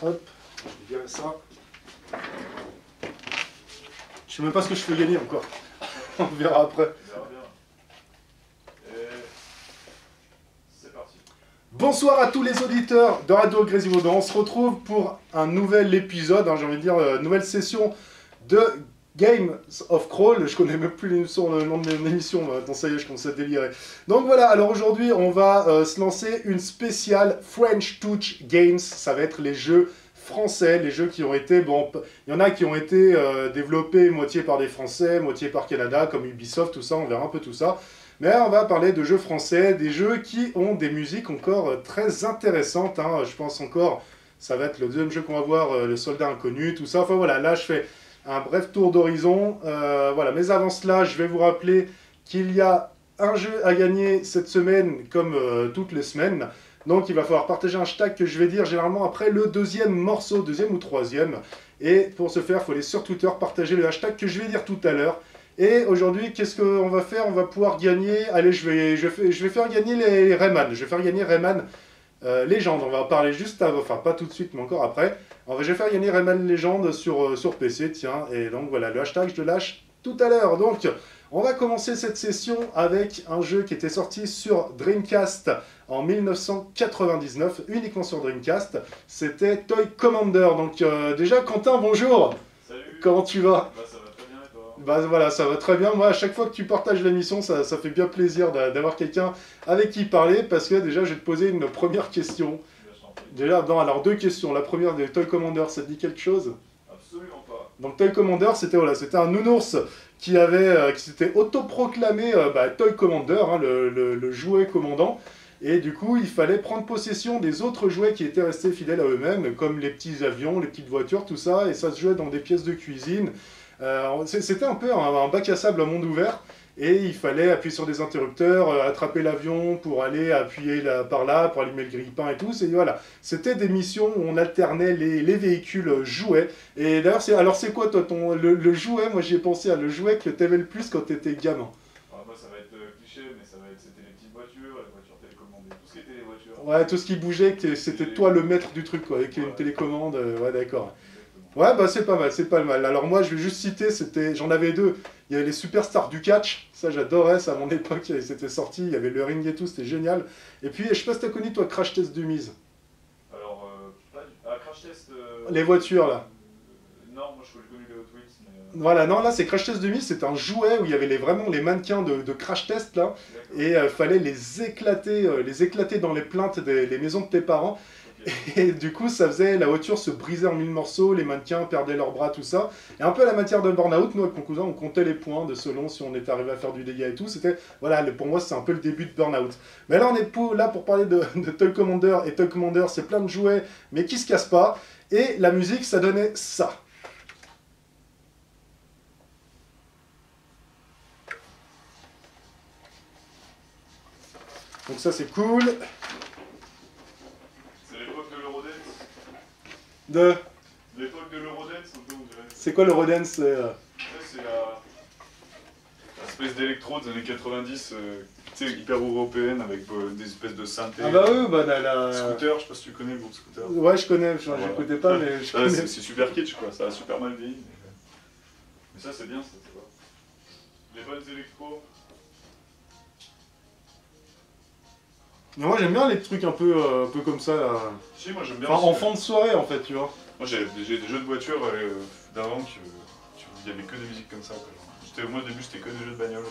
Hop, je vais virer ça. Je sais même pas ce que je fais gagner encore. On verra après. On verra bien. Et c'est parti. Bonsoir à tous les auditeurs de Radio Grésivaudan. On se retrouve pour un nouvel épisode, j'ai envie de dire, nouvelle session de Games of Crawl. Je connais même plus le nom de l'émission, maintenant ça y est, je commence à délirer. Donc voilà, alors aujourd'hui, on va se lancer une spéciale French Touch Games. Ça va être les jeux français, les jeux qui ont été, bon, il y en a qui ont été développés moitié par des Français, moitié par Canada, comme Ubisoft, tout ça, on verra un peu tout ça. Mais on va parler de jeux français, des jeux qui ont des musiques encore très intéressantes. Je pense encore, ça va être le deuxième jeu qu'on va voir, Le Soldat Inconnu, tout ça. Enfin voilà, là je fais un bref tour d'horizon. Voilà, mais avant cela, je vais vous rappeler qu'il y a un jeu à gagner cette semaine, comme toutes les semaines. Donc il va falloir partager un hashtag que je vais dire généralement après le deuxième morceau, deuxième ou troisième. Et pour ce faire, il faut aller sur Twitter, partager le hashtag que je vais dire tout à l'heure. Et aujourd'hui, qu'est-ce qu'on va faire? On va pouvoir gagner... Allez, je vais faire gagner les Rayman. Je vais faire gagner Rayman Légende. On va en parler juste avant, enfin pas tout de suite, mais encore après. Je vais faire gagner Rayman Légende sur PC, tiens. Et donc voilà, le hashtag, je le lâche tout à l'heure. Donc, on va commencer cette session avec un jeu qui était sorti sur Dreamcast en 1999, uniquement sur Dreamcast. C'était Toy Commander. Donc déjà, Quentin, bonjour. Salut. Comment tu vas? Bah ça va très bien et toi? Bah voilà, ça va très bien. Moi, à chaque fois que tu partages l'émission, ça fait bien plaisir d'avoir quelqu'un avec qui parler, parce que déjà, je vais te poser une première question. Je t'en prie. Déjà, non, alors deux questions. La première de Toy Commander, ça te dit quelque chose? Absolument pas. Donc Toy Commander, c'était voilà, un nounours qui s'était autoproclamé Toy Commander, le jouet commandant. Et du coup, il fallait prendre possession des autres jouets qui étaient restés fidèles à eux-mêmes, comme les petits avions, les petites voitures, tout ça. Et ça se jouait dans des pièces de cuisine. C'était un peu un bac à sable à monde ouvert. Et il fallait appuyer sur des interrupteurs, attraper l'avion pour aller appuyer par là, pour allumer le grille-pain et tout. Voilà. C'était des missions où on alternait les véhicules jouets. Et d'ailleurs, c'est quoi toi, le jouet? Moi j'y ai pensé à le jouet que t'aimais le plus quand t'étais gamin. Alors, moi ça va être cliché, mais c'était les petites voitures, les voitures télécommandées, tout ce qui était les voitures. Ouais, tout ce qui bougeait, c'était toi le maître du truc, quoi, avec une Ouais. télécommande. Ouais, d'accord. Exactement. Ouais, bah c'est pas mal, c'est pas mal. Alors moi, je vais juste citer, j'en avais deux. Il y avait les superstars du catch, ça j'adorais, ça à mon époque, c'était sorti, il y avait le ring et tout, c'était génial. Et puis, je sais pas si t'as connu toi Crash Test Dummies. Alors, Crash Test. Les voitures là. Non, moi je connais les Hot Wheels, mais. Voilà, non, là c'est Crash Test Dummies, c'était un jouet où il y avait vraiment les mannequins de Crash Test là, D'accord. et fallait les éclater dans les plaintes des maisons de tes parents. Ok. Et du coup, ça faisait, la voiture se brisait en mille morceaux, les mannequins perdaient leurs bras, tout ça. Et un peu à la matière de Burnout, nous, avec mon cousin, on comptait les points selon si on était arrivé à faire du dégât et tout. C'était, voilà, pour moi, c'est un peu le début de Burnout. Mais là, on est là pour parler de Toy Commander. Et Toy Commander, c'est plein de jouets, mais qui se cassent pas. Et la musique, ça donnait ça. Donc ça, c'est cool. C'est l'époque de l'Eurodance. De... L'époque de l'Eurodance, un peu, on dirait. C'est quoi le Rodens C'est l'espèce d'électro des années 90, tu sais, hyper européenne, avec des espèces de synthé. Ah bah oui, bah la... Scooter, je sais pas si tu connais le groupe Scooter. Ouais, je connais, Voilà. j'écoutais pas, mais je connais. C'est super kitsch, quoi, ça a super mal vieilli. Mais ça, c'est bien, ça, tu vois. Les bonnes électro. Mais moi, j'aime bien les trucs un peu comme ça, là. Si, moi j'aime bien. Enfin, aussi. en fin de soirée, en fait, tu vois. Moi j'ai des jeux de voiture d'avant il y avait que des musiques comme ça. Quoi. Moi au début c'était que des jeux de bagnole.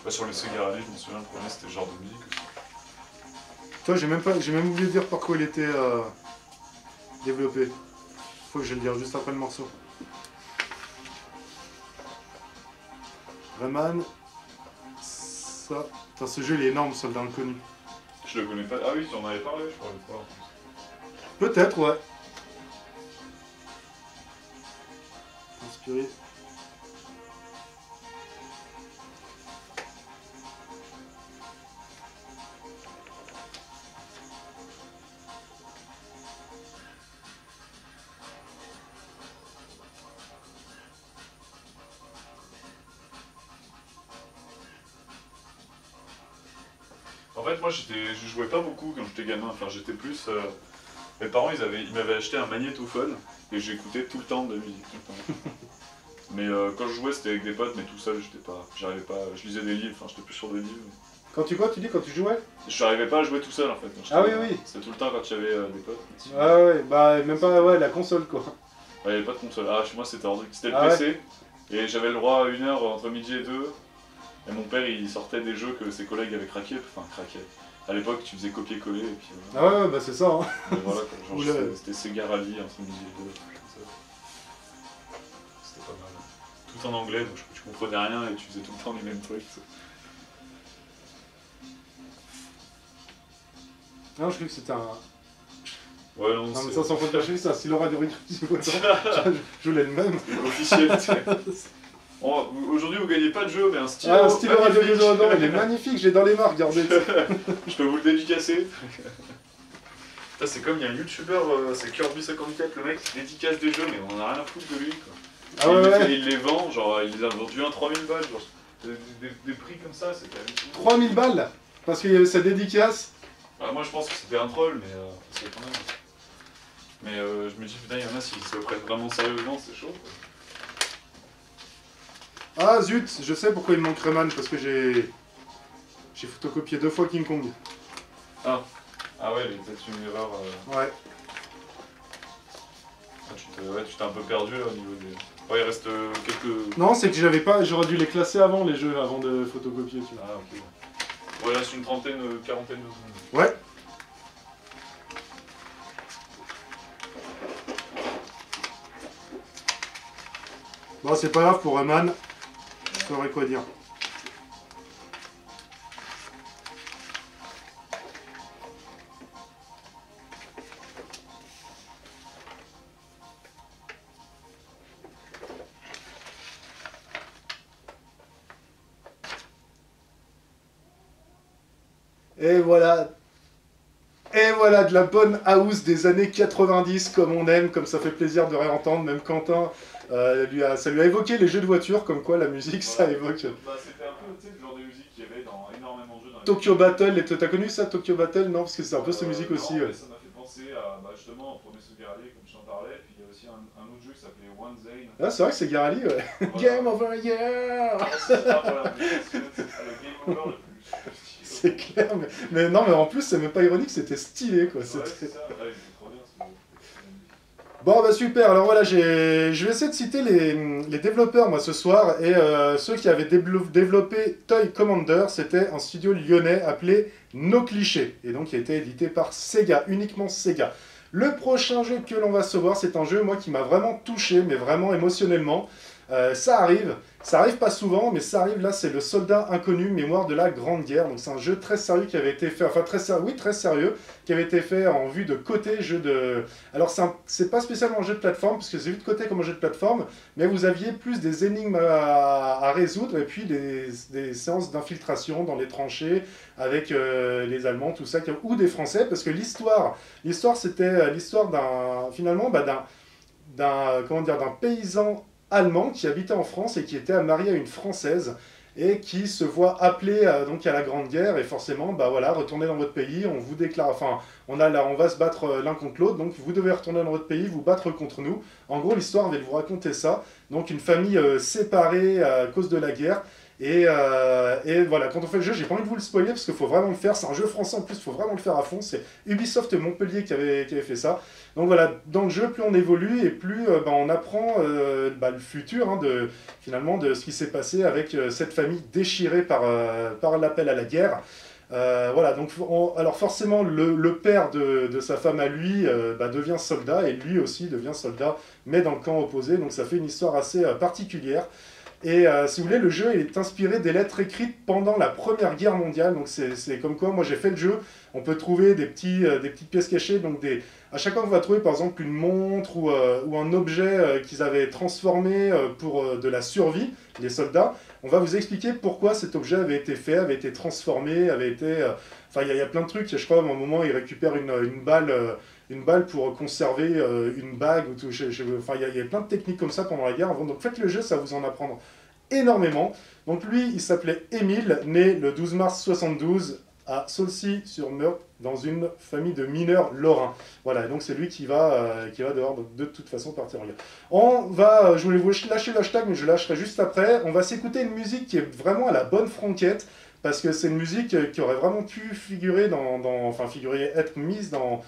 Sur les Sega Rally, je me souviens, le premier c'était ce genre de musique aussi. Toi, j'ai même oublié de dire par quoi il était développé. Faut que je le dise juste après le morceau. Rayman, ça... Putain, ce jeu il est énorme, Soldat Inconnu. Je le connais pas. Ah oui, tu en avais parlé, je crois, une fois. Peut-être, ouais. Inspiré. En fait, moi je jouais pas beaucoup quand j'étais gamin, enfin j'étais plus Mes parents, ils m'avaient acheté un magnétophone et j'écoutais tout le temps de la musique, tout le temps. Mais quand je jouais, c'était avec des potes, mais tout seul, j'arrivais pas, je lisais des livres, enfin j'étais plus sur des livres. Quand tu dis quand tu jouais? Je n'arrivais pas à jouer tout seul en fait. Ah oui, oui. C'était tout le temps quand il y avait des potes. Ah ouais, bah même pas ouais, la console quoi. Il n'y avait pas de console. Ah, chez moi c'était le Ah PC. Ouais. Et j'avais le droit à 1 heure entre midi et 2. Et mon père il sortait des jeux que ses collègues avaient craqué. Enfin, craqué. À l'époque tu faisais copier-coller et puis. Ah ouais, bah c'est ça. Hein. Mais voilà, quoi. Genre c'était Sega Rally entre midi et 2. C'était pas mal. Tout en anglais, donc tu comprenais rien et tu faisais tout le temps les mêmes trucs. Non, je crois que c'était un. Ouais, non, mais ça sans compte caché, c'est un stylo radio je voulais le même. Officiel, aujourd'hui vous gagnez pas de jeu, mais un stylo. Ah, un stylo radio il est magnifique, j'ai dans les marques, regardez. Je peux vous le dédicacer. C'est comme il y a un youtubeur, c'est Kirby54, le mec qui dédicace des jeux, mais on en a rien à foutre de lui. Quoi. Ah ouais, il les vend, genre il les a vendus à 3000 balles, genre, des prix comme ça, c'était hallucinant. 3000 balles. Parce qu'il y avait sa dédicace. Moi je pense que c'était un troll, mais c'est quand même. Mais je me dis, putain, il y en a, s'ils se prennent vraiment sérieusement, c'est chaud. Quoi. Ah zut, je sais pourquoi il me manque Rayman, parce que j'ai photocopié 2 fois King Kong. Ah ouais, il y a peut-être une erreur. Ouais. Tu t'es un peu perdu là au niveau des. Ouais, il reste quelques. Non, c'est que j'aurais dû les classer avant les jeux, avant de photocopier, tu vois. Ah ok. Ouais, là c'est une quarantaine de secondes. Ouais. Bon, c'est pas grave pour Rayman. Je saurais quoi dire. Et voilà. Et voilà, de la bonne house des années 90, comme on aime, comme ça fait plaisir de réentendre. Même Quentin, ça lui a évoqué les jeux de voiture, comme quoi la musique, ça évoque. Bah, c'était un peu le genre de musique qu'il y avait dans énormément de jeux. Tokyo Battle, t'as connu ça, Tokyo Battle? Non, parce que c'est un peu cette musique aussi. Non, mais ça m'a fait penser à, justement, au premier Sugar Rally, comme je t'en parlais, puis il y a aussi un autre jeu qui s'appelait One Zane. Ah, c'est vrai que c'est Garali, ouais. Voilà. Game over, yeah! C'est le Game Over le plus stylé. C'est clair, mais non, mais en plus, c'est même pas ironique, c'était stylé, quoi. Ouais, c'est ça, il était trop bien ce jeu. Bon, bah super, alors voilà, je vais essayer de citer les développeurs, moi, ce soir, et ceux qui avaient développé Toy Commander, c'était un studio lyonnais appelé No Cliché, et donc qui a été édité par Sega, uniquement Sega. Le prochain jeu que l'on va se voir, c'est un jeu, moi, qui m'a vraiment touché, mais vraiment émotionnellement. Ça arrive pas souvent, mais ça arrive, là, c'est Le Soldat Inconnu, Mémoire de la Grande Guerre. Donc c'est un jeu très sérieux qui avait été fait, enfin très sérieux, qui avait été fait en vue de côté, jeu de... Alors c'est pas spécialement un jeu de plateforme, parce que c'est vu de côté comme un jeu de plateforme, mais vous aviez plus des énigmes à résoudre, et puis des séances d'infiltration dans les tranchées, avec les Allemands, tout ça, ou des Français, parce que l'histoire c'était l'histoire d'un paysan allemand qui habitait en France et qui était marié à une Française et qui se voit appelé donc à la Grande Guerre et forcément retournez dans votre pays, on vous déclare, enfin on va se battre l'un contre l'autre, donc vous devez retourner dans votre pays, vous battre contre nous. En gros l'histoire va vous raconter ça, donc une famille séparée à cause de la guerre. Et voilà, quand on fait le jeu, j'ai pas envie de vous le spoiler parce qu'il faut vraiment le faire. C'est un jeu français en plus, il faut vraiment le faire à fond. C'est Ubisoft Montpellier qui avait fait ça. Donc voilà, dans le jeu, plus on évolue et plus on apprend le futur finalement de ce qui s'est passé avec cette famille déchirée par l'appel à la guerre. Voilà, donc alors forcément le père de sa femme à lui devient soldat et lui aussi devient soldat, mais dans le camp opposé. Donc ça fait une histoire assez particulière. Et si vous voulez, le jeu est inspiré des lettres écrites pendant la Première Guerre mondiale. Donc c'est comme quoi, moi j'ai fait le jeu, on peut trouver des petites pièces cachées. Donc à chaque fois qu'on va trouver par exemple une montre ou un objet qu'ils avaient transformé pour de la survie, les soldats, on va vous expliquer pourquoi cet objet avait été fait, avait été transformé, avait été... Enfin, il y a plein de trucs. Je crois à un moment, ils récupèrent une balle pour conserver une bague. Ou tout. Enfin, il y a plein de techniques comme ça pendant la guerre. Donc faites le jeu, ça va vous en apprendre énormément. Donc lui, il s'appelait Émile, né le 12 mars 72 à Saulcy-sur-Meurthe dans une famille de mineurs lorrains. Voilà, donc c'est lui qui va devoir de toute façon partir en guerre. On va, je voulais vous lâcher le hashtag, mais je lâcherai juste après. On va s'écouter une musique qui est vraiment à la bonne franquette, parce que c'est une musique qui aurait vraiment pu figurer être mise dans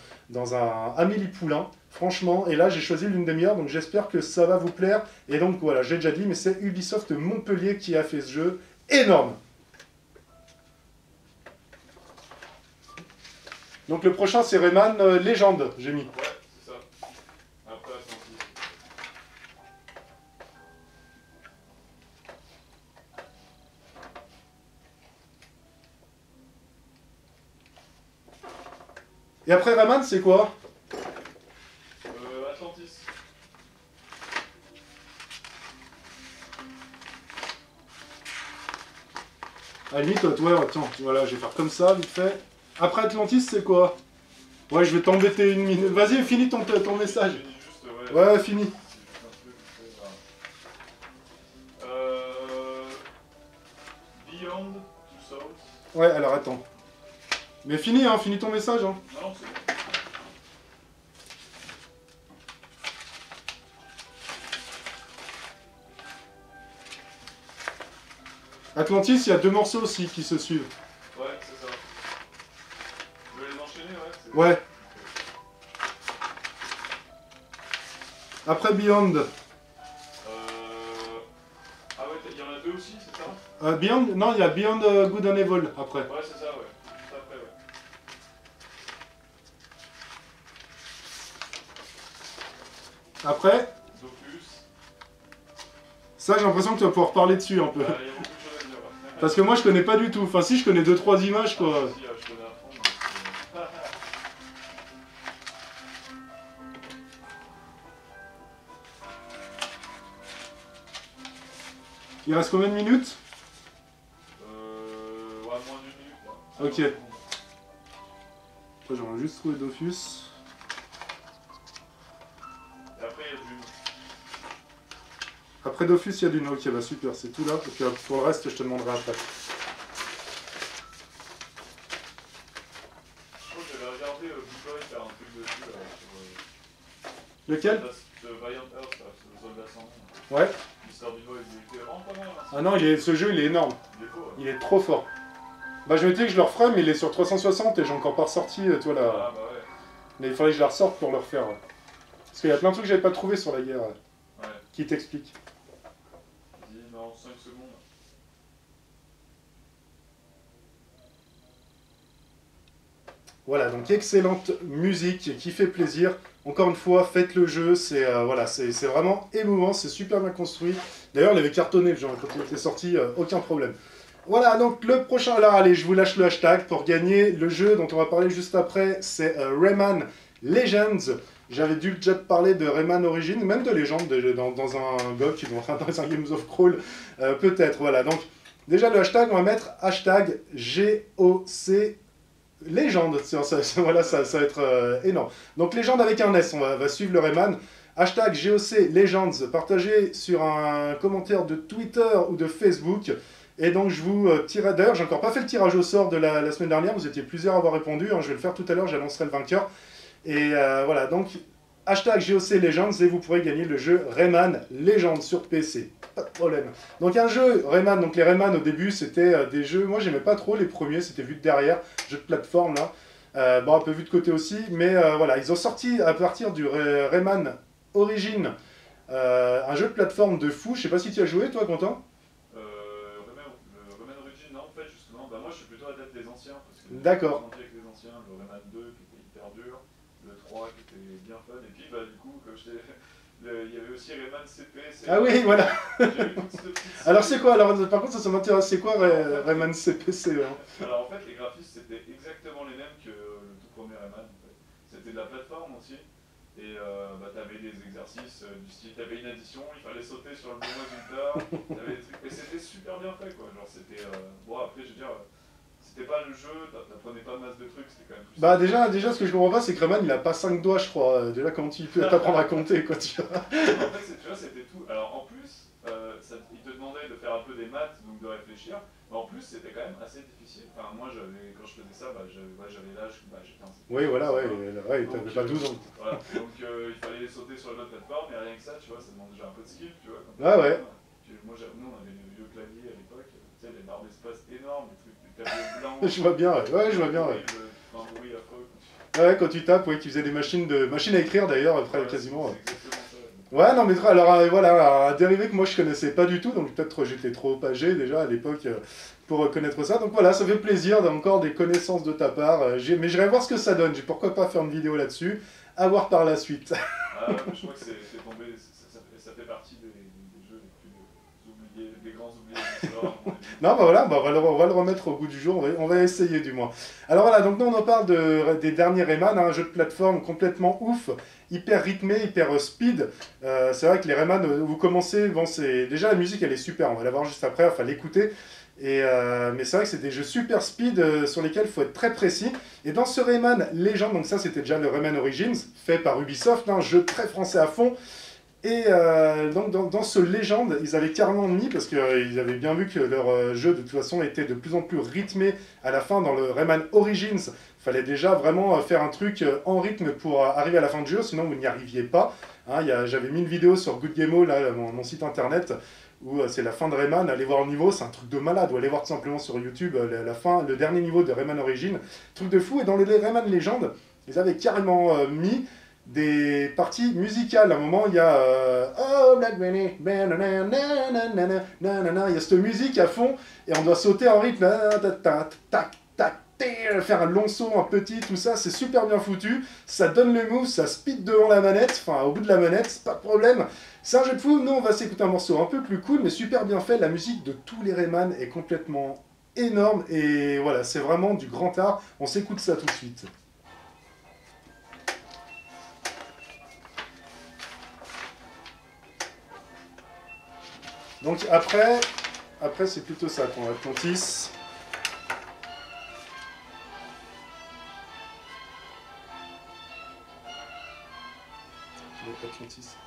un Amélie Poulain, franchement. Et là, j'ai choisi l'une des meilleures, donc j'espère que ça va vous plaire. Et donc voilà, j'ai déjà dit, mais c'est Ubisoft Montpellier qui a fait ce jeu énorme. Donc le prochain, c'est Rayman Legend, j'ai mis. Ouais, c'est ça. Après, Atlantis. Et après Rayman, c'est quoi? Atlantis. À la limite, ouais, attends, voilà, je vais faire comme ça, vite fait. Après Atlantis, c'est quoi? Ouais, je vais t'embêter une minute. Vas-y, finis ton message. Finis juste, Ouais, fini. Beyond Two Souls. Ouais, alors attends. Mais finis, hein, finis ton message. Hein. Non, c'est bon. Atlantis, il y a 2 morceaux aussi qui se suivent. Ouais, c'est ça. Tu veux les enchaîner, ouais? Ouais. Après Beyond. Ah ouais, il y en a 2 aussi, c'est ça? Beyond, non, il y a Beyond Good and Evil après. Ouais, c'est ça, ouais. Juste après, ouais. Après, Dofus. ça j'ai l'impression que tu vas pouvoir parler dessus un peu. Il y a beaucoup de choses à dire. Ouais. Parce que moi je connais pas du tout. Enfin si, je connais 2-3 images quoi. Si, je connais à fond. Donc, Il reste combien de minutes? ouais, moins d'une minute. Là. Ok. J'aurais juste trouvé Dofus. Et après, il y a Dune. Après Dofus, il y a Dune. Ok, bah super, c'est tout là. Parce que pour le reste, je te demanderai après. Je crois que j'avais regardé B-Boy faire un truc dessus. Là, sur, Lequel? Valiant Earth, là, sur le soldat sans nom. Ouais. L'histoire du boy, il était vraiment pas mal. Hein, Ah non, ce jeu il est énorme. il est beau. Ouais. Il est trop fort. Bah je me dis que je le referai, mais il est sur 360 et j'ai encore pas ressorti, tu vois là. Ah bah ouais. Mais il faudrait que je la ressorte pour le refaire. Ouais. Parce qu'il y a plein de trucs que j'avais pas trouvé sur la guerre. Ouais. Qui t'expliquent. Vas-y, non, 5 secondes. Voilà, donc excellente musique qui fait plaisir. Encore une fois, faites le jeu, c'est voilà, c'est vraiment émouvant, c'est super bien construit. D'ailleurs, il avait cartonné le jeu quand il était sorti, aucun problème. Voilà, donc le prochain, alors allez, je vous lâche le hashtag pour gagner le jeu dont on va parler juste après, c'est Rayman Legends. J'avais dû déjà te parler de Rayman Origins, même de Legends dans un GOG, dans un Games of Crawl, peut-être, voilà. Donc, déjà le hashtag, on va mettre hashtag GOC Légende, voilà, ça va être énorme. Donc Légende avec un S, on va suivre le Rayman. Hashtag GOC Legends, partagez sur un commentaire de Twitter ou de Facebook. Et donc je vous tire. D'ailleurs, j'ai encore pas fait le tirage au sort de la semaine dernière, vous étiez plusieurs à avoir répondu, hein, je vais le faire tout à l'heure, j'annoncerai le vainqueur. Et voilà, donc hashtag GOC Legends et vous pourrez gagner le jeu Rayman Legends sur PC. Pas de problème. Donc un jeu Rayman, donc les Rayman au début c'était des jeux, moi j'aimais pas trop les premiers, c'était vu de derrière, jeu de plateforme là. Bon un peu vu de côté aussi, mais voilà, ils ont sorti à partir du Rayman Origin un jeu de plateforme de fou, je sais pas si tu as joué toi Quentin. Rayman Origin, non, en fait, justement, bah moi je suis plutôt adepte des anciens. D'accord. Avec les anciens, le Rayman 2 qui était hyper dur, le 3 qui était bien fun, et puis bah du coup, comme je il y avait aussi Rayman CP. Ah oui, voilà. Alors c'est quoi? Alors par contre ça m'intéresse, c'est quoi Rayman CPC hein? Alors en fait les graphismes c'était exactement les mêmes que le tout premier Rayman. En fait. C'était de la plateforme aussi. Et bah, t'avais des exercices du style, t'avais une addition, il fallait sauter sur le bon résultat, t'avais des trucs, et c'était super bien fait quoi, genre c'était, bon après je veux dire, c'était pas le jeu, t'apprenais pas masse de trucs, c'était quand même plus... Bah déjà ce que je comprends pas c'est que Rayman il a pas 5 doigts je crois, déjà comment tu peux t'apprendre à compter quoi tu vois. En fait tu vois c'était tout, alors en plus, il te demandait de faire un peu des maths, donc de réfléchir, En plus, c'était quand même assez difficile. Enfin, moi, quand je faisais ça, j'avais l'âge, j'étais en Oui, voilà, ouais, ouais, t'avais pas 12 ans. voilà. Donc, il fallait sauter sur une autre plateforme, et rien que ça, tu vois, ça demande déjà un peu de skill, tu vois. Ah ouais. Moi, nous, on avait des vieux claviers à l'époque, tu sais, les barres d'espace énormes, des claviers blancs. Je vois bien, ouais, je vois bien, ouais. Un bruit affreux. Ouais, quand tu tapes, ouais, tu faisais des machines à écrire d'ailleurs, après quasiment. C'est exactement ça. Ouais, non, mais alors voilà, un dérivé que moi je connaissais pas du tout, donc peut-être j'étais trop âgé déjà à l'époque pour connaître ça. Donc voilà, ça fait plaisir d'avoir encore des connaissances de ta part. Mais j'irai voir ce que ça donne. Pourquoi pas faire une vidéo là-dessus, à voir par la suite. Ah, je crois que c'est tombé, ça fait partie des jeux les plus oubliés, des grands oubliés de l'histoire. Non, bah voilà, bah on va le remettre au goût du jour, on va essayer du moins. Alors voilà, donc nous on en parle des derniers Rayman, un jeu de plateforme complètement ouf, hyper rythmé, hyper speed. C'est vrai que les Rayman, vous commencez, bon, déjà la musique elle est super, on va la voir juste après, enfin l'écouter. Mais c'est vrai que c'est des jeux super speed sur lesquels il faut être très précis. Et dans ce Rayman Legend, donc ça c'était déjà le Rayman Origins, fait par Ubisoft, un jeu très français à fond. Et donc dans ce Legend, ils avaient carrément mis, parce qu'ils avaient bien vu que leur jeu de toute façon était de plus en plus rythmé à la fin. Dans le Rayman Origins, il fallait déjà vraiment faire un truc en rythme pour arriver à la fin du jeu, sinon vous n'y arriviez pas. Hein, j'avais mis une vidéo sur Good Game All, là, mon site internet, où c'est la fin de Rayman, allez voir le niveau, c'est un truc de malade, ou allez voir tout simplement sur YouTube la fin, le dernier niveau de Rayman Origins, truc de fou. Et dans le Rayman Legend, ils avaient carrément mis des parties musicales. À un moment, il y a Oh, Black Benny, il y a cette musique à fond, et on doit sauter en rythme, faire un long saut, un petit, tout ça, c'est super bien foutu, ça donne le move, ça speed devant la manette, enfin au bout de la manette, c'est pas de problème. C'est un jeu de fou. Nous on va s'écouter un morceau un peu plus cool, mais super bien fait. La musique de tous les Rayman est complètement énorme, et voilà, c'est vraiment du grand art. On s'écoute ça tout de suite. Donc après c'est plutôt ça, ton Atlantis. Atlantis.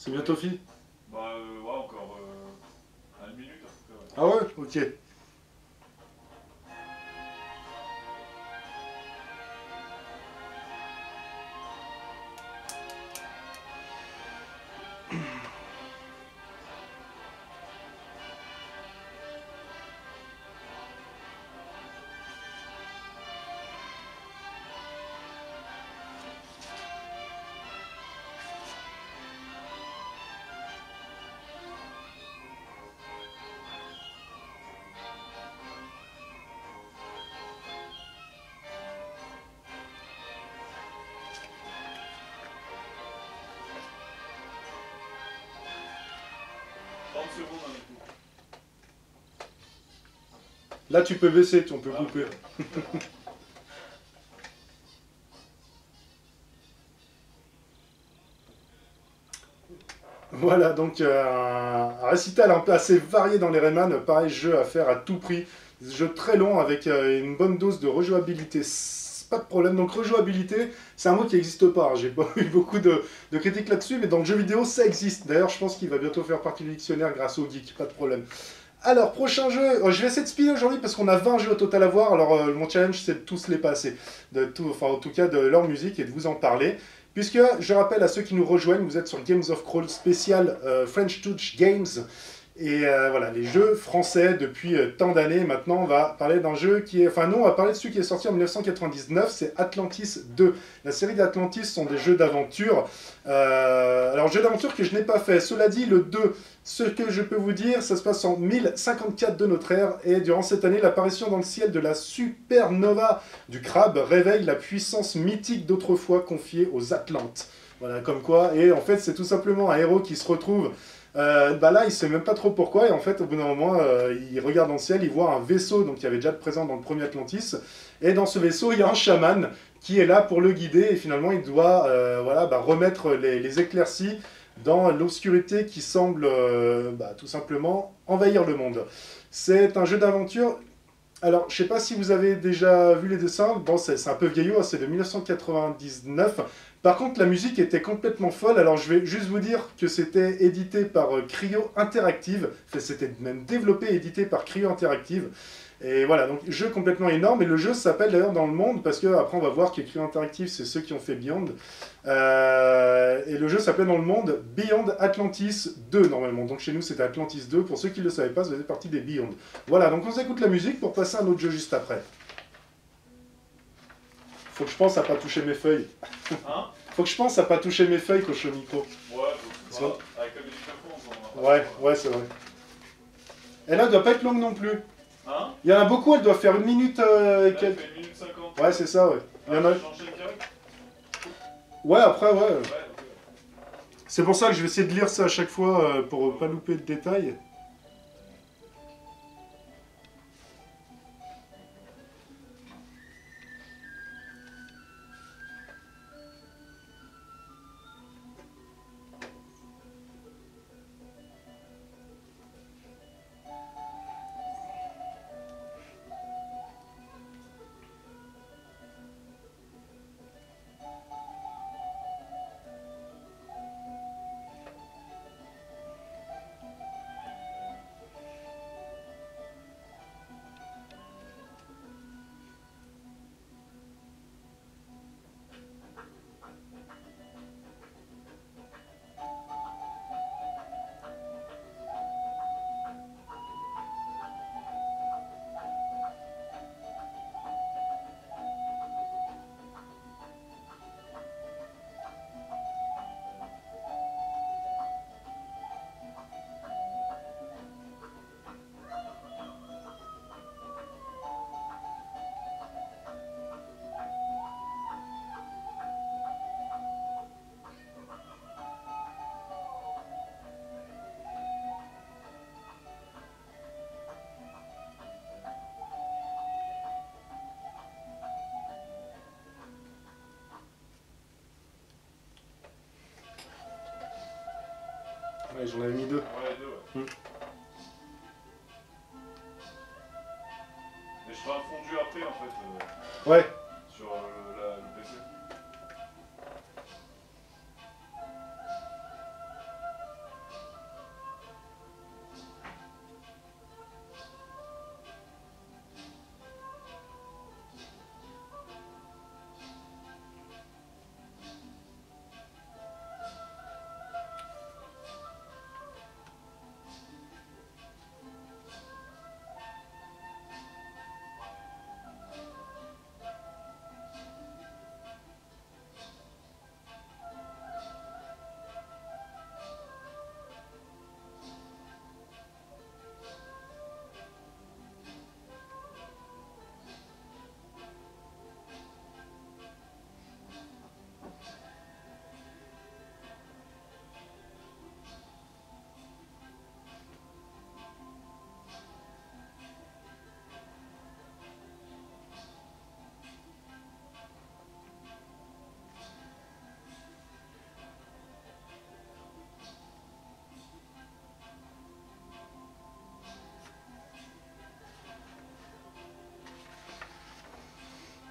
C'est bientôt fini? Bah ouais, encore une minute à peu près. Ouais. Ah ouais? Ok. Secondes avec tout. Là tu peux baisser, on peut couper. Voilà, donc un récital un peu assez varié dans les Rayman, pareil, jeu à faire à tout prix. Jeu très long avec une bonne dose de rejouabilité pas de problème. Donc rejouabilité, c'est un mot qui n'existe pas, hein. J'ai pas eu beaucoup de critiques là-dessus, mais dans le jeu vidéo, ça existe. D'ailleurs, je pense qu'il va bientôt faire partie du dictionnaire grâce au geek, pas de problème. Alors, prochain jeu, je vais essayer de speeder aujourd'hui parce qu'on a 20 jeux au total à voir. Alors, mon challenge, c'est de tous les passer. Enfin, en tout cas, de leur musique et de vous en parler. Puisque, je rappelle à ceux qui nous rejoignent, vous êtes sur Games of Crawl spécial French Touch Games. Et voilà, les jeux français depuis tant d'années. Maintenant, on va parler d'un jeu qui est... Enfin non, on va parler de celui qui est sorti en 1999, c'est Atlantis 2. La série d'Atlantis sont des jeux d'aventure. Alors, jeux d'aventure que je n'ai pas fait. Cela dit, le 2, ce que je peux vous dire, ça se passe en 1054 de notre ère. Et durant cette année, l'apparition dans le ciel de la supernova du crabe réveille la puissance mythique d'autrefois confiée aux Atlantes. Voilà, comme quoi. Et en fait, c'est tout simplement un héros qui se retrouve... bah là, il sait même pas trop pourquoi, et en fait, au bout d'un moment, il regarde dans le ciel, il voit un vaisseau, donc qui avait déjà présent dans le premier Atlantis, et dans ce vaisseau, il y a un chaman qui est là pour le guider, et finalement, il doit voilà, remettre les éclaircies dans l'obscurité qui semble tout simplement envahir le monde. C'est un jeu d'aventure. Alors, je sais pas si vous avez déjà vu les dessins, bon, c'est un peu vieillot, hein, c'est de 1999. Par contre, la musique était complètement folle, alors je vais juste vous dire que c'était édité par Cryo Interactive, enfin, c'était même développé et édité par Cryo Interactive. Et voilà, donc jeu complètement énorme, et le jeu s'appelle d'ailleurs dans le monde, parce que après on va voir que Cryo Interactive, c'est ceux qui ont fait Beyond. Et le jeu s'appelait dans le monde Beyond Atlantis 2 normalement, donc chez nous c'était Atlantis 2, pour ceux qui ne le savaient pas, ça faisait partie des Beyond. Voilà, donc on s'écoute la musique pour passer à un autre jeu juste après. Faut que je pense à pas toucher mes feuilles. Hein? Faut que je pense à pas toucher mes feuilles quand je suis au micro. Ouais, voilà. Avec la musique de fond, on s'en va. Ouais, c'est vrai. Et là, elle doit pas être longue non plus. Hein? Il y en a beaucoup, elle doit faire 1 minute et Là, quelques. fait 1 minute 50. Ouais, c'est ça, ouais. Il y en a... J'enchaîne direct? Ouais, après, ouais. Ouais, ok. C'est pour ça que je vais essayer de lire ça à chaque fois pour pas louper de détails. Ouais, j'en avais mis 2. Ouais, deux, ouais. Mais je ferai un fondu après, en fait, Ouais. sur le PC.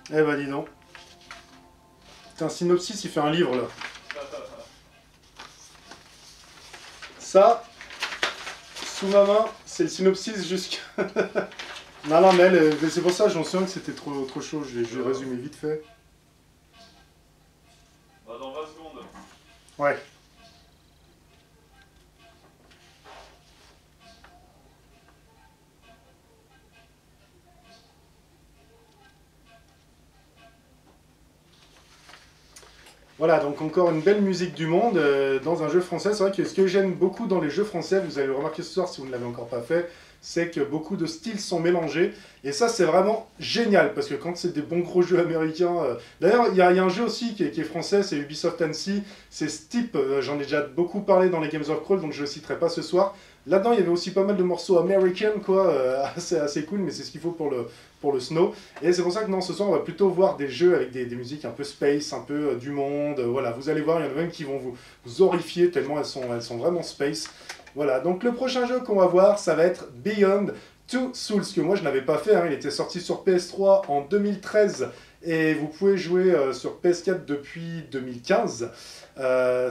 Eh bah dis donc. C'est un synopsis, il fait un livre là. Ça, sous ma main, c'est le synopsis jusqu'à... non, mais c'est pour ça, je me souviens que c'était trop chaud, je vais résumer vite fait. Bah, dans 20 secondes. Ouais. Voilà, donc encore une belle musique du monde dans un jeu français. C'est vrai que ce que j'aime beaucoup dans les jeux français, vous allez le remarquer ce soir si vous ne l'avez encore pas fait, c'est que beaucoup de styles sont mélangés. Et ça, c'est vraiment génial, parce que quand c'est des bons gros jeux américains... D'ailleurs, il y a un jeu aussi qui est français, c'est Ubisoft Annecy. C'est Steep, j'en ai déjà beaucoup parlé dans les Games of Crawl, donc je ne le citerai pas ce soir. Là-dedans, il y avait aussi pas mal de morceaux American, quoi, assez cool, mais c'est ce qu'il faut pour le snow. Et c'est pour ça que non, ce soir, on va plutôt voir des jeux avec des musiques un peu space, un peu du monde. Voilà, vous allez voir, il y en a même qui vont vous horrifier tellement elles sont vraiment space. Voilà, donc le prochain jeu qu'on va voir, ça va être Beyond Two Souls, que moi je n'avais pas fait, hein. Il était sorti sur PS3 en 2013 et vous pouvez jouer sur PS4 depuis 2015.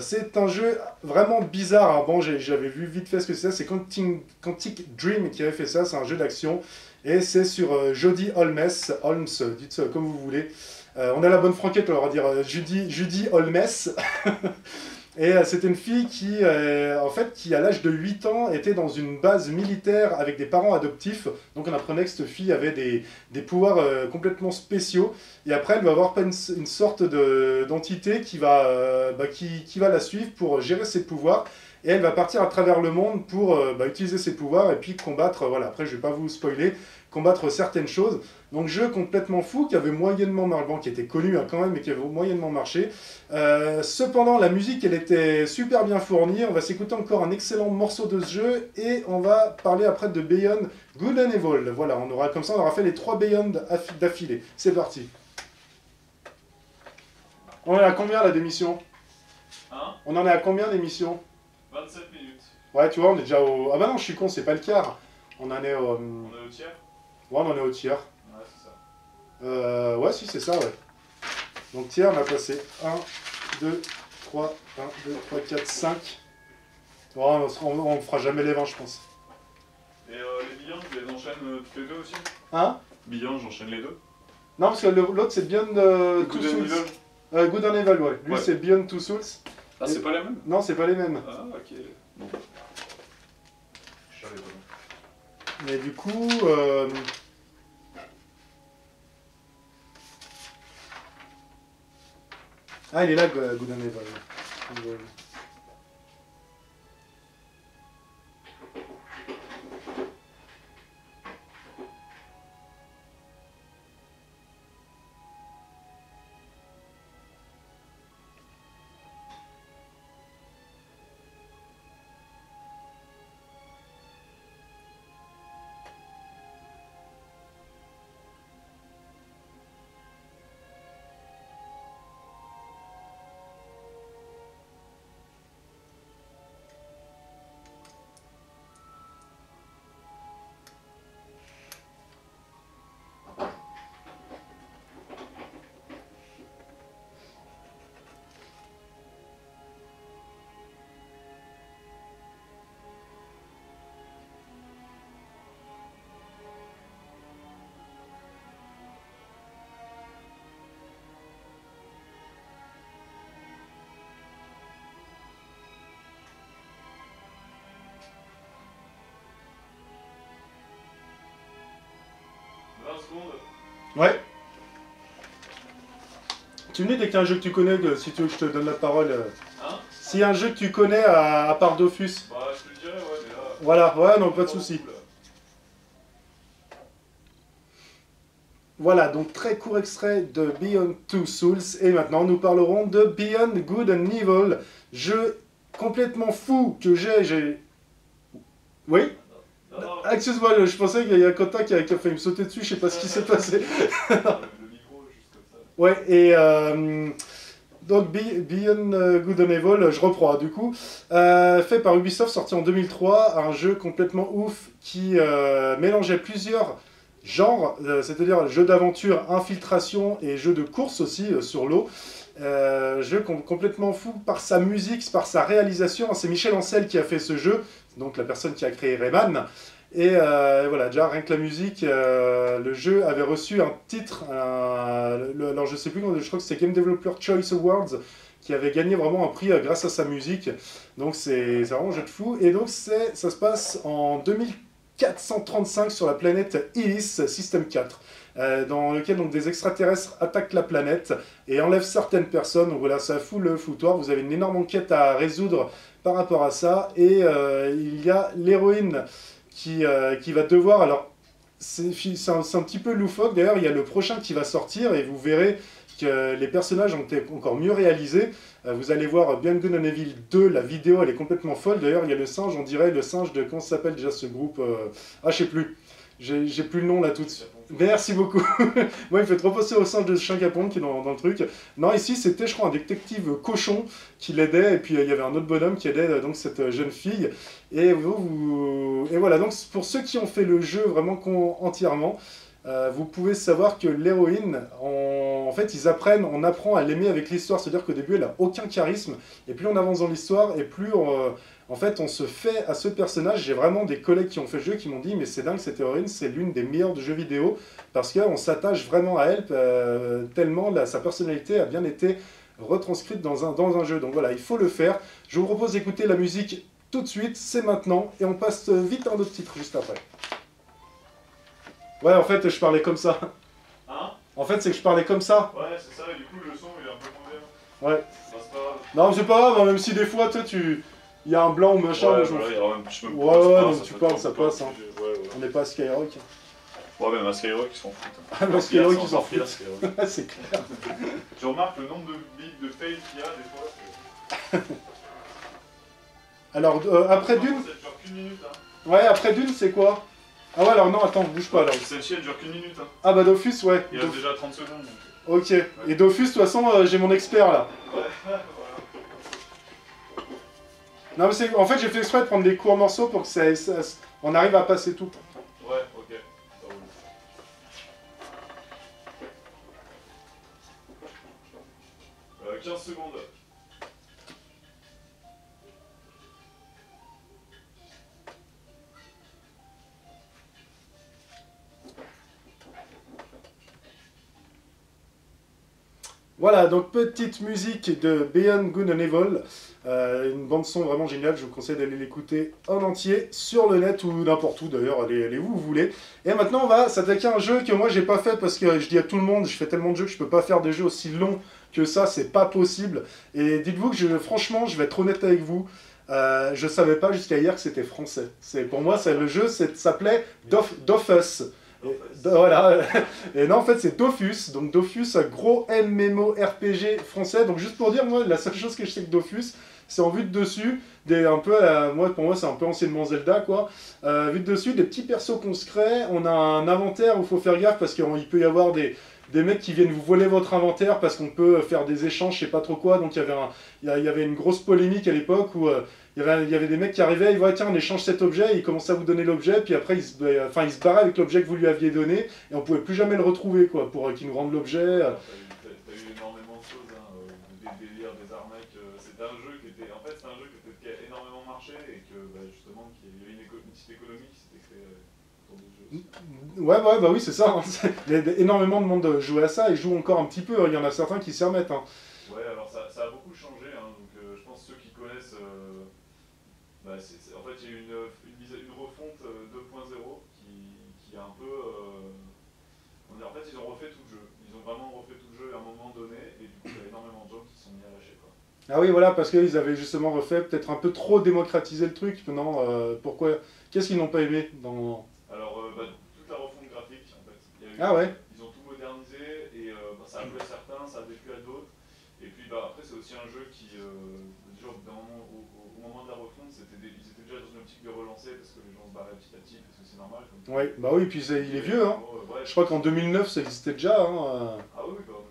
C'est un jeu vraiment bizarre. Alors bon, j'avais vu vite fait ce que c'est Quantic Dream qui avait fait ça, c'est un jeu d'action et c'est sur Jodie Holmes, dites comme vous voulez. On a la bonne franquette, on va dire Judy Holmes. Et c'était une fille qui, en fait, qui à l'âge de 8 ans était dans une base militaire avec des parents adoptifs. Donc on apprenait que cette fille avait des pouvoirs complètement spéciaux. Et après, elle va avoir une sorte d'entité qui va la suivre pour gérer ses pouvoirs. Et elle va partir à travers le monde pour utiliser ses pouvoirs et puis combattre, voilà, après je vais pas vous spoiler, combattre certaines choses. Donc jeu complètement fou, qui avait moyennement marché, bon, qui était connu quand même, mais qui avait moyennement marché. Cependant, la musique, elle était super bien fournie. On va s'écouter encore un excellent morceau de ce jeu, et on va parler après de Beyond Good and Evil. Voilà, on aura fait les 3 Beyond d'affilée. C'est parti. On est à combien là d'émissions? On en est à combien d'émissions? 27 minutes. Ouais, tu vois, on est déjà au... Ah bah non, je suis con, c'est pas le quart. On en est au... On est au tiers? Ouais, on en est au tiers. Ouais, c'est ça. Ouais, si, c'est ça, ouais. Donc tiers, on a passé 1, 2, 3, 1, 2, 3, 4, 5. Bon, on fera jamais les 20, je pense. Et les Beyond, je les enchaîne toutes les deux aussi? Hein? Beyond, j'enchaîne les deux? Non, parce que l'autre, c'est Beyond Two Souls. Good and Evil, ouais. Lui, c'est Beyond Two Souls. Ah, c'est pas les mêmes? Non, c'est pas les mêmes. Ah, ok. Bon. Je savais pas. Mais du coup... Ah, il est là, Good and Evil. Ouais. Tu me dis dès qu'il y a un jeu que tu connais, si tu veux que je te donne la parole. Hein? S'il y a un jeu que tu connais à part Dofus. Bah, je te le dirai, ouais, mais là... Voilà, ouais, non, pas de soucis. Voilà, donc très court extrait de Beyond Two Souls. Et maintenant, nous parlerons de Beyond Good and Evil. Jeu complètement fou que j'ai... Oui? Excuse-moi, je pensais qu'il y a Quentin qui a failli me sauter dessus, je sais pas ce qui s'est passé. Le micro, juste comme ça. Ouais, et donc Beyond Good and Evil, je reprends du coup, fait par Ubisoft, sorti en 2003, un jeu complètement ouf qui mélangeait plusieurs genres, c'est-à-dire jeu d'aventure, infiltration et jeu de course aussi sur l'eau. Jeu complètement fou par sa musique, par sa réalisation. C'est Michel Ancel qui a fait ce jeu, donc la personne qui a créé Rayman. Et voilà, déjà rien que la musique, le jeu avait reçu un titre, alors je sais plus, je crois que c'était Game Developer Choice Awards, qui avait gagné vraiment un prix grâce à sa musique. Donc c'est vraiment un jeu de fou. Et donc ça se passe en 2435 sur la planète Illis, système 4. Dans lequel donc, des extraterrestres attaquent la planète et enlèvent certaines personnes. Donc voilà, ça fout le foutoir. Vous avez une énorme enquête à résoudre par rapport à ça. Et il y a l'héroïne qui va devoir... Alors, c'est un petit peu loufoque. D'ailleurs, il y a le prochain qui va sortir et vous verrez que les personnages ont été encore mieux réalisés. Vous allez voir Beyond Good and Evil 2, la vidéo, elle est complètement folle. D'ailleurs, il y a le singe, on dirait le singe de... Comment ça s'appelle déjà ce groupe Ah, je sais plus. J'ai plus le nom là tout de suite. Merci beaucoup. Moi, il me fait trop penser au singe de Shingaponk qui est dans le truc. Non, ici, c'était, je crois, un détective cochon qui l'aidait. Et puis, il y avait un autre bonhomme qui aidait donc cette jeune fille. Et voilà, donc pour ceux qui ont fait le jeu vraiment entièrement, vous pouvez savoir que l'héroïne, en fait, on apprend à l'aimer avec l'histoire. C'est-à-dire qu'au début, elle n'a aucun charisme. Et plus on avance dans l'histoire, et plus en fait, on se fait à ce personnage. J'ai vraiment des collègues qui ont fait le jeu qui m'ont dit « Mais c'est dingue, cette héroïne, c'est l'une des meilleures de jeux vidéo. » Parce qu'on s'attache vraiment à elle, tellement sa personnalité a bien été retranscrite dans un jeu. Donc voilà, il faut le faire. Je vous propose d'écouter la musique tout de suite, c'est maintenant. Et on passe vite à un autre titre juste après. Ouais, en fait, je parlais comme ça. Hein? En fait, c'est que je parlais comme ça. Ouais, c'est ça, et du coup, le son, il est un peu moins bien. Ouais. Bah, c'est pas grave. Non, c'est pas grave, hein, même si des fois, toi, il y a un blanc ou machin. Ouais, moi, je m'en voilà, fous. il y aura même- je me Ouais, pense ouais, pas, donc ça tu peut parles, être ça un peu passe, hein. plus- Ouais, ouais. On n'est pas à Skyrock. Ouais, même à Skyrock, ils s'en foutent. Ah, non, Skyrock, ils s'en foutent. foutent. C'est clair. Tu remarques le nombre de bits de fail qu'il y a des fois. Alors, après Dune. Ça dure qu'une minute, hein. Ouais, après Dune, c'est quoi? Ah ouais, alors non, attends, bouge pas alors. Celle-ci, elle dure qu'une minute, hein. Ah bah Dofus, ouais. Il reste déjà 30 secondes. Donc. Ok. Et Dofus, de toute façon, j'ai mon expert là. Ouais, voilà. Non, mais en fait, j'ai fait exprès de prendre des courts morceaux pour que on arrive à passer tout. Ouais, ok. Ça roule. 15 secondes. Voilà, donc petite musique de Beyond Good and Evil, une bande son vraiment géniale, je vous conseille d'aller l'écouter en entier sur le net ou n'importe où d'ailleurs, allez où vous voulez. Et maintenant on va s'attaquer à un jeu que moi j'ai pas fait parce que je dis à tout le monde, je fais tellement de jeux que je peux pas faire des jeux aussi longs que ça, c'est pas possible. Et dites-vous que franchement, je vais être honnête avec vous, je savais pas jusqu'à hier que c'était français. Pour moi, le jeu s'appelait Dofus. Voilà, et non en fait c'est Dofus, donc Dofus, un gros MMORPG français, donc juste pour dire, moi la seule chose que je sais que Dofus, c'est en vue de dessus, pour moi c'est un peu anciennement Zelda quoi, vue de dessus, des petits persos qu'on se crée, on a un inventaire où il faut faire gaffe parce qu'il peut y avoir des mecs qui viennent vous voler votre inventaire parce qu'on peut faire des échanges, je sais pas trop quoi, donc il y avait une grosse polémique à l'époque où il y avait des mecs qui arrivaient, ils voient tiens on échange cet objet, ils commençaient à vous donner l'objet, puis après ils se barraient avec l'objet que vous lui aviez donné, et on pouvait plus jamais le retrouver quoi, pour qu'ils nous rendent l'objet. T'as eu énormément de choses, hein, des délires, des arnaques. C'était un jeu qui a énormément marché et que justement qu'il y avait une petite économie qui s'était créée autour du jeu. Ouais, bah oui, c'est ça. Hein. Énormément de monde jouait à ça et joue encore un petit peu. Il y en a certains qui s'y remettent. Hein. Ouais, alors ça a beaucoup changé. Hein, donc je pense que ceux qui connaissent. En fait, il y a eu une refonte 2.0 qui a un peu. En fait, ils ont refait tout le jeu. Ils ont vraiment refait tout le jeu à un moment donné et du coup, il y a énormément de gens qui se sont mis à lâcher. Quoi. Ah oui, voilà, parce qu'ils avaient justement refait, peut-être un peu trop démocratisé le truc. Non, pourquoi? Qu'est-ce qu'ils n'ont pas aimé dans... Alors, toute la refonte graphique, en fait. Ah ouais. Ils ont tout modernisé et ça a plu à certains, ça a déplu à d'autres. Et puis après, c'est aussi un jeu qui, déjà, au moment de la refonte, ils étaient déjà dans une optique de relancer parce que les gens se barraient petit à petit, parce que c'est normal. Ouais, bah oui, puis il est vieux. Hein. Ouais. Je crois qu'en 2009, ça existait déjà. Hein. Ah oui, en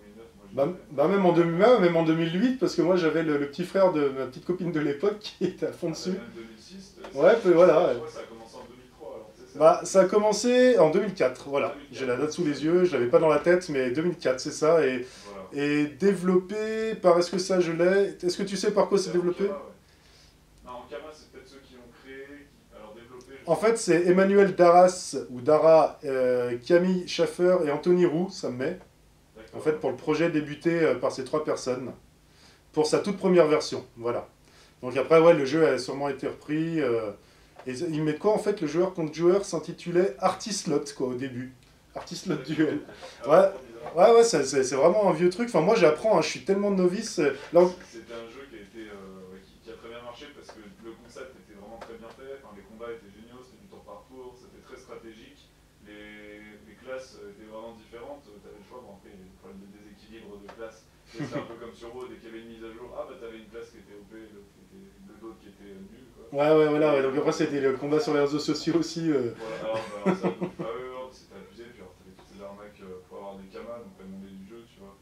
2009. Bah même en 2008, parce que moi j'avais le petit frère de ma petite copine de l'époque qui était à fond dessus. Même 2006. Ouais, voilà. Je crois que ça a commencé en 2003. Alors, bah, ça a commencé en 2004, voilà. J'ai la date sous les yeux, je l'avais pas dans la tête, mais 2004, c'est ça. Et Et développé par, est-ce que ça je l'ai? Est-ce que tu sais par quoi c'est développé? Ankama, ouais. Non, Ankama, c'est peut-être ceux qui l'ont créé. Alors, développé, je En sais fait, c'est Emmanuel Darras, ou Dara, Camille Schaffer et Anthony Roux, ça me met. pas. En D'accord. fait, pour le projet débuté par ces 3 personnes. Pour sa toute première version, voilà. Donc après, ouais, le jeu a sûrement été repris. Et ils mettent quoi, en fait, le joueur contre joueur s'intitulait Artislot, quoi, au début. Artislot Duel. Ouais. Ouais, c'est vraiment un vieux truc. Enfin, moi, j'apprends, hein, je suis tellement novice. Là, C'était un jeu qui a, été, ouais, qui a très bien marché parce que le concept était vraiment très bien fait. Enfin, les combats étaient géniaux, c'était du tour par tour, c'était très stratégique. Les classes étaient vraiment différentes. Tu avais le choix, bon, après, il y avait des problèmes de déséquilibre de classes. C'était un peu comme sur WoW, dès qu'il y avait une mise à jour, ah bah t'avais une classe qui était OP, l'autre qui était nulle, quoi. ouais, voilà. Ouais. Donc après, c'était le combat sur les réseaux sociaux aussi. Voilà, alors ça, donc, ah ouais, ouais, c'était abusé, puis alors t'avais toutes ces arnaques pour avoir des kamas, donc t'as demandé du jeu, tu vois.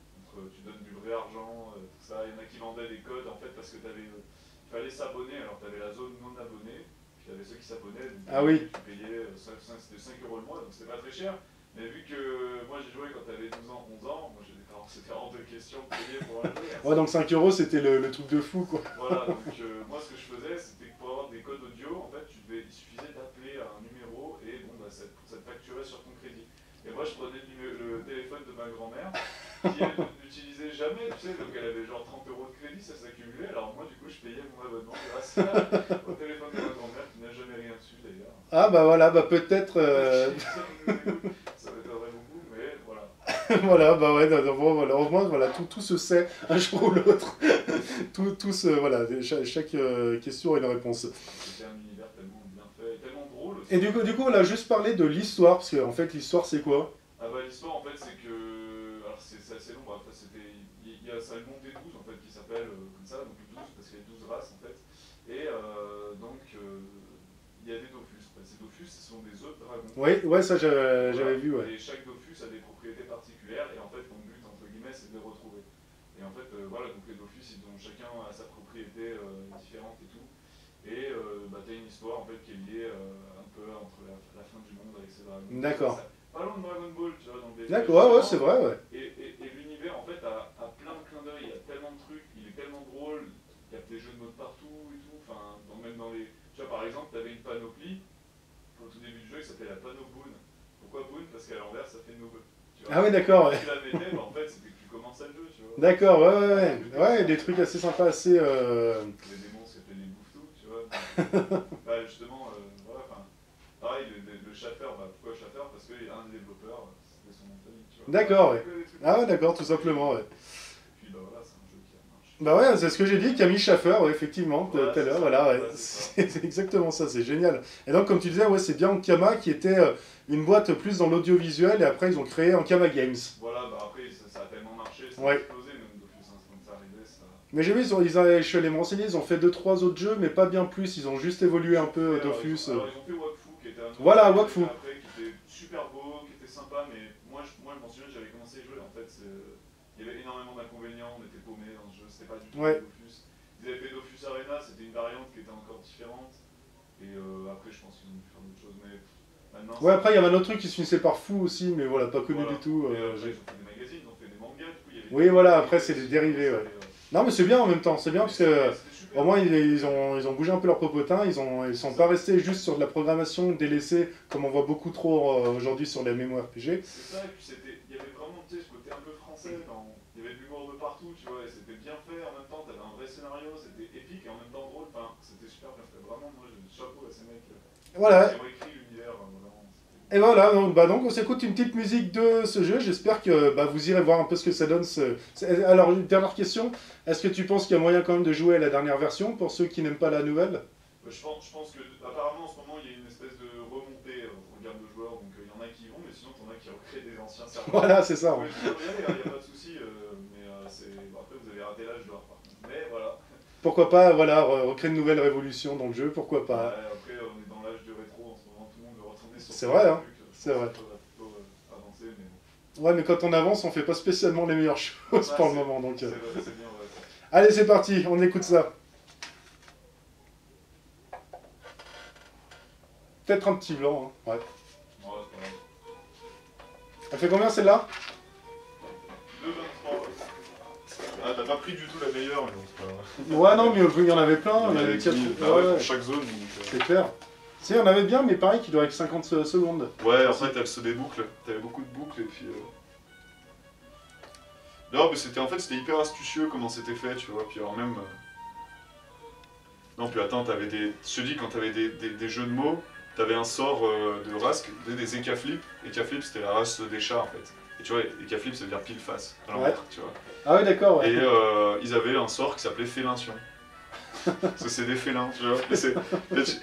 Tu donnes du vrai argent, tout ça. Il y en a qui vendaient des codes en fait parce que il fallait s'abonner, alors t'avais la zone non abonnée, puis t'avais ceux qui s'abonnaient, donc Ah oui. tu payais, c'était 5 euros le mois, donc c'était pas très cher. Mais vu que moi j'ai joué quand t'avais 12 ans, 11 ans, moi j'ai des parents, c'était hors de question de payer pour un jeu. Ouais, donc 5 euros, c'était le truc de fou, quoi. Voilà, donc moi ce que je faisais, c'était que pour avoir des codes audio, en fait, il suffisait d'appeler à un numéro et bon, bah, ça te facturait sur ton crédit. Et moi je prenais le téléphone de ma grand-mère, qui elle n'utilisait jamais, tu sais, donc elle avait genre 30 euros de crédit, ça s'accumulait, alors moi du coup je payais mon abonnement grâce au téléphone de ma grand-mère qui n'a jamais rien su d'ailleurs. Ah, bah voilà, bah peut-être. Ça m'étonnerait beaucoup, mais voilà. Voilà, bah ouais, bon, voilà, au moins, voilà, tout se sait un jour ou l'autre. Voilà, chaque question a une réponse. C'était un univers tellement bien fait, tellement drôle aussi. Et du coup, on a juste parlé de l'histoire, parce qu'en fait, l'histoire, c'est quoi? Ah bah l'histoire en fait c'est que, alors c'est assez long, bref, ça a une montée de 12 en fait qui s'appelle comme ça, donc 12 parce qu'il y a 12 races en fait, et donc il y a des Dofus, en fait. Ces Dofus ce sont des œufs de dragon. Oui, ouais, ça j'avais Voilà. vu, ouais. Et chaque Dofus a des propriétés particuliires et en fait ton but entre guillemets c'est de les retrouver. Et en fait voilà, donc les Dofus ils ont chacun à sa propriété différente et tout, et bah, t'as une histoire en fait qui est liée un peu entre la fin du monde avec ces dragons. D'accord. Pas loin de Dragon Ball, tu vois, dans le D'accord, ouais, c'est vrai, ouais. Et l'univers, en fait, a plein de clins d'œil, il y a tellement de trucs, il est tellement drôle, il y a des jeux de mots partout et tout, enfin, même dans les... Tu vois, par exemple, tu avais une panoplie, au tout début du jeu, qui s'appelait la Pano Boon. Pourquoi Boon? Parce qu'à l'envers, ça fait noob. Tu vois. Ah ouais, d'accord, ouais. Si tu la mettais, bah, en fait, c'était que tu commençais le jeu, tu vois. D'accord, ouais. Ouais, des trucs assez sympas, assez. Les démons s'appelaient les bouffetous, tu vois. Bah, justement, voilà, enfin... Pareil, le Schaffer, bah, pourquoi Schaffer? Parce qu'il y a un des développeurs, c'était son nom de famille, tu vois. D'accord, ouais. Ah ouais, d'accord, tout simplement, ouais. Et puis bah voilà, c'est un jeu qui a marché. Bah ouais, c'est ce que j'ai dit, Camille Schaffer, ouais, effectivement, tout Voilà, à l'heure, c'est voilà, ça, ouais. voilà, c'est C'est exactement ça, c'est génial. Et donc, comme tu disais, ouais, c'est bien Ankama qui était une boîte plus dans l'audiovisuel, et après, ils ont créé Ankama Games. Voilà, bah après, ça a tellement marché, ça a Ouais. explosé, même Dofus, hein, quand ça arrivait, ça... Mais j'ai vu, je suis allé me renseigner, ils ont fait 2-3 autres jeux, mais pas bien plus, ils ont juste évolué un peu, Dofus. Alors, ils ont fait Wakfu, qui était un autre Voilà, jeu Wakfu. après, qui était super beau, qui était sympa, mais moi je m'en souviens, j'avais commencé à y jouer, en fait, il y avait énormément d'inconvénients, on était paumés dans ce jeu, c'était pas du tout Ouais. Dofus. Ils avaient fait Dofus Arena, c'était une variante qui était encore différente, et après, je pense qu'ils ont dû faire d'autres choses, mais maintenant... Ouais, après, il y avait un autre truc qui se finissait par fou aussi, mais voilà, pas connu Voilà. du tout. Et après, ils ont fait des magazines, ils ont fait des mangas, du coup, il y avait... Oui, voilà, après, c'est des dérivés, ouais. Non, mais c'est bien en même temps, c'est bien parce que C'était super. au moins ils ont bougé un peu leur popotin, ils sont pas restés juste sur de la programmation délaissée comme on voit beaucoup trop aujourd'hui sur les MMORPG. C'est ça, et puis il y avait vraiment ce côté un peu français, il y avait de l'humour de partout, tu vois, et c'était bien fait, en même temps t'avais un vrai scénario, c'était épique et en même temps drôle, enfin c'était super bien fait, vraiment, moi chapeau à ces mecs Voilà. qui ont écrit l'univers, vraiment. Et voilà, donc on s'écoute une petite musique de ce jeu, j'espère que vous irez voir un peu ce que ça donne. Alors, une dernière question, est-ce que tu penses qu'il y a moyen quand même de jouer à la dernière version pour ceux qui n'aiment pas la nouvelle? Je pense que, apparemment en ce moment, il y a une espèce de remontée en gamme de joueurs, donc il y en a qui y vont, mais sinon t'en as qui recréent des anciens serveurs. Voilà, c'est ça. Vous pouvez toujours y aller, il n'y a pas de souci, mais après vous avez raté l'âge d'or par contre. Mais voilà. Pourquoi pas, voilà, recréer une nouvelle révolution dans le jeu, pourquoi pas. Après, on est dans l'âge du rétro en ce moment, tout le monde veut retourner sur C'est vrai, hein. C'est vrai. Plutôt avancer, mais bon. Ouais, mais quand on avance, on fait pas spécialement les meilleures choses pour le moment, donc... C'est bien, ouais. Allez, c'est parti, on écoute ça. Peut-être un petit blanc, hein. Ouais. Ouais, c'est pas grave. Elle fait combien celle-là? 2,23, ouais. pas pris du tout la meilleure, mais bon, c'est pas grave. Ouais, non, mais il y en avait plein. Il y en avait 10 000, bah ouais, ouais, pour chaque zone. Donc, c'est clair. Si, il y en avait bien, mais pareil, qui durait que 50 secondes. Ouais, après, t'as le saut des boucles. T'avais beaucoup de boucles, et puis... Non, mais c'était en fait, c'était hyper astucieux comment c'était fait, tu vois. Puis alors même... Non, puis attends, t'avais des... Je te dis, quand t'avais des jeux de mots, t'avais un sort de race, des Ekaflip. Ekaflip, c'était la race des chats, en fait. Et tu vois, Ekaflip, ça veut dire pile face, à l'envers, tu vois. Ah ouais, d'accord, ouais. Et ils avaient un sort qui s'appelait Félintion. Parce que c'est des félins, tu vois.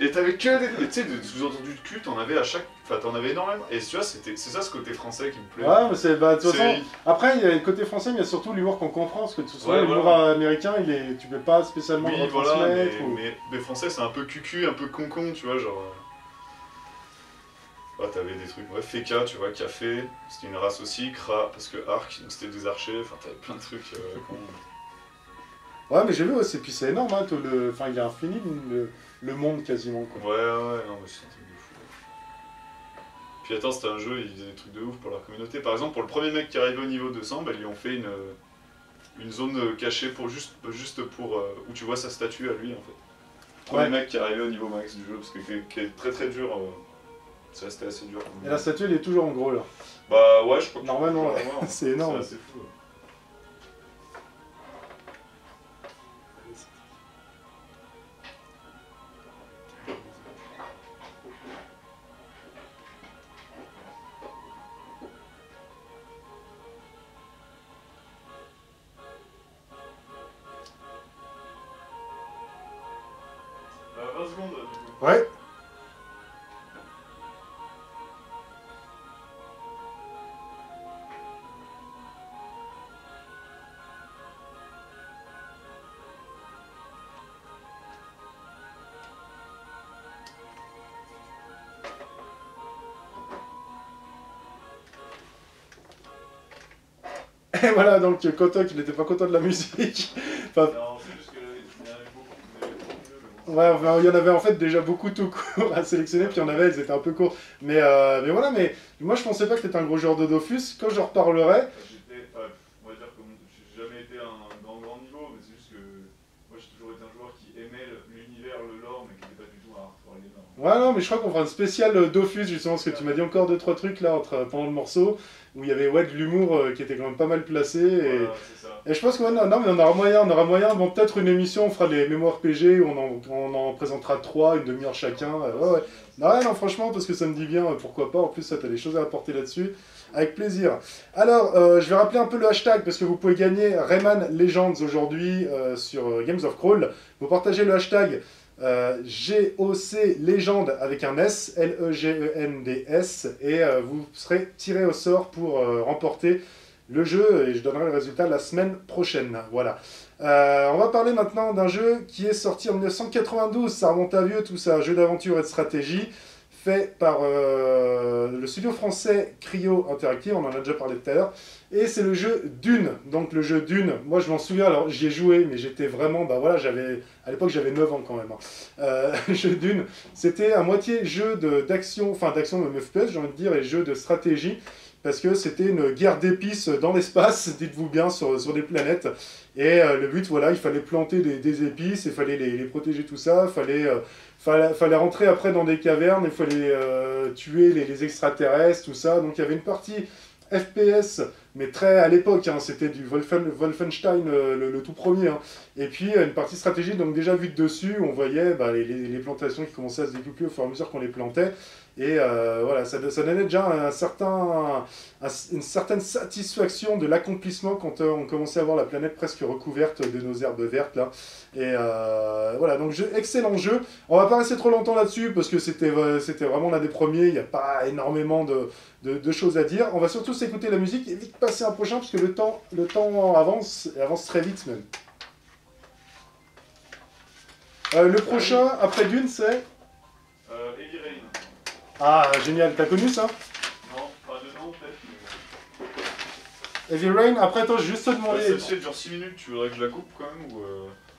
Et t'avais que des... Tu sais, des sous-entendus de cul, t'en avais à chaque... Enfin, t'en avais énormément. Et tu vois, c'est ça ce côté français qui me plaît. Ouais, mais c'est... Bah, de toute façon, après, il y a le côté français, mais il y a surtout l'humour qu'on comprend, parce que de toute façon, l'humour américain, tu peux pas spécialement le retransmettre. Voilà, mais français, c'est un peu cucu, un peu concon, tu vois, genre... Ah, t'avais des trucs, ouais, Feka, tu vois, café, c'était une race aussi, Kra, parce que Arc, donc c'était des archers, enfin, t'avais plein de trucs Ouais, mais j'ai vu aussi, puis c'est énorme, hein, enfin, il est infini, le monde, quasiment, quoi. Ouais, non, mais c'est un truc de fou. Puis attends, c'était un jeu, ils faisaient des trucs de ouf pour leur communauté. Par exemple, pour le premier mec qui arrivait au niveau 200, bah, ils lui ont fait une zone cachée pour juste pour où tu vois sa statue à lui, en fait. Le premier mec qui est arrivé au niveau max du jeu, parce que qui est très très dur, ça restait assez dur. Et la statue, elle est toujours en gros, là. Bah ouais, je crois que normalement, c'est énorme. C'est assez fou. Ouais. Et voilà, donc Kotok, il n'était pas content de la musique. Enfin, non, c'est juste qu'il y en avait beaucoup. Ouais, enfin, il y en avait en fait déjà beaucoup tout court à sélectionner, puis il y en avait, ils étaient un peu courts. Mais voilà, mais moi je pensais pas que t'étais un gros joueur de Dofus. Quand je reparlerai. On va dire que j'ai jamais été un grand niveau, mais c'est juste que moi j'ai toujours été un joueur qui aimait l'univers, le lore, mais qui n'était pas du tout un hardcore gamer. Ouais, non, mais je crois qu'on fera une spéciale Dofus, justement, parce que tu m'as dit encore 2-3 trucs là pendant le morceau, où il y avait de l'humour qui était quand même pas mal placé. Voilà, c'est ça. Et je pense que non, mais on aura moyen. Bon, peut-être une émission, on fera les mémoires PG, où on en présentera 3, une demi-heure chacun. Ouais. Non, franchement, parce que ça me dit bien, pourquoi pas. En plus, ça, t'as des choses à apporter là-dessus. Avec plaisir. Alors, je vais rappeler un peu le hashtag, parce que vous pouvez gagner Rayman Legends aujourd'hui sur Games of Crawl. Vous partagez le hashtag GOC Legend avec un S, LEGENDS, et vous serez tiré au sort pour remporter le jeu, et je donnerai le résultat la semaine prochaine. Voilà. On va parler maintenant d'un jeu qui est sorti en 1992, ça remonte à vieux, tout ça, un jeu d'aventure et de stratégie, fait par le studio français Cryo Interactive, on en a déjà parlé tout à l'heure, et c'est le jeu Dune. Donc le jeu Dune, moi je m'en souviens, alors j'y ai joué, mais j'étais vraiment, à l'époque j'avais 9 ans quand même. Jeu Dune, c'était à moitié jeu d'action, même FPS j'ai envie de dire, et jeu de stratégie, parce que c'était une guerre d'épices dans l'espace, dites-vous bien, sur des planètes. Et le but, voilà, il fallait planter des épices, il fallait les protéger, tout ça, fallait rentrer après dans des cavernes, il fallait tuer les extraterrestres, tout ça. Donc il y avait une partie FPS, mais très à l'époque, hein, c'était du Wolfenstein, le tout premier. Hein. Et puis une partie stratégique, donc déjà vue de dessus, on voyait les plantations qui commençaient à se découper au fur et à mesure qu'on les plantait. Et voilà, ça donnait déjà une certaine satisfaction de l'accomplissement quand on commençait à voir la planète presque recouverte de nos herbes vertes là. Et voilà, donc excellent jeu. On va pas rester trop longtemps là-dessus parce que c'était vraiment l'un des premiers. Il n'y a pas énormément de choses à dire. On va surtout s'écouter la musique et vite passer à un prochain parce que le temps avance très vite même. Le prochain après Dune c'est Heavy Rain. Ah, génial, t'as connu ça? Non, pas de nom peut-être. Heavy Rain, après attends, je vais juste te demander... Celle-ci elle dure 6 minutes, tu voudrais que je la coupe quand même ou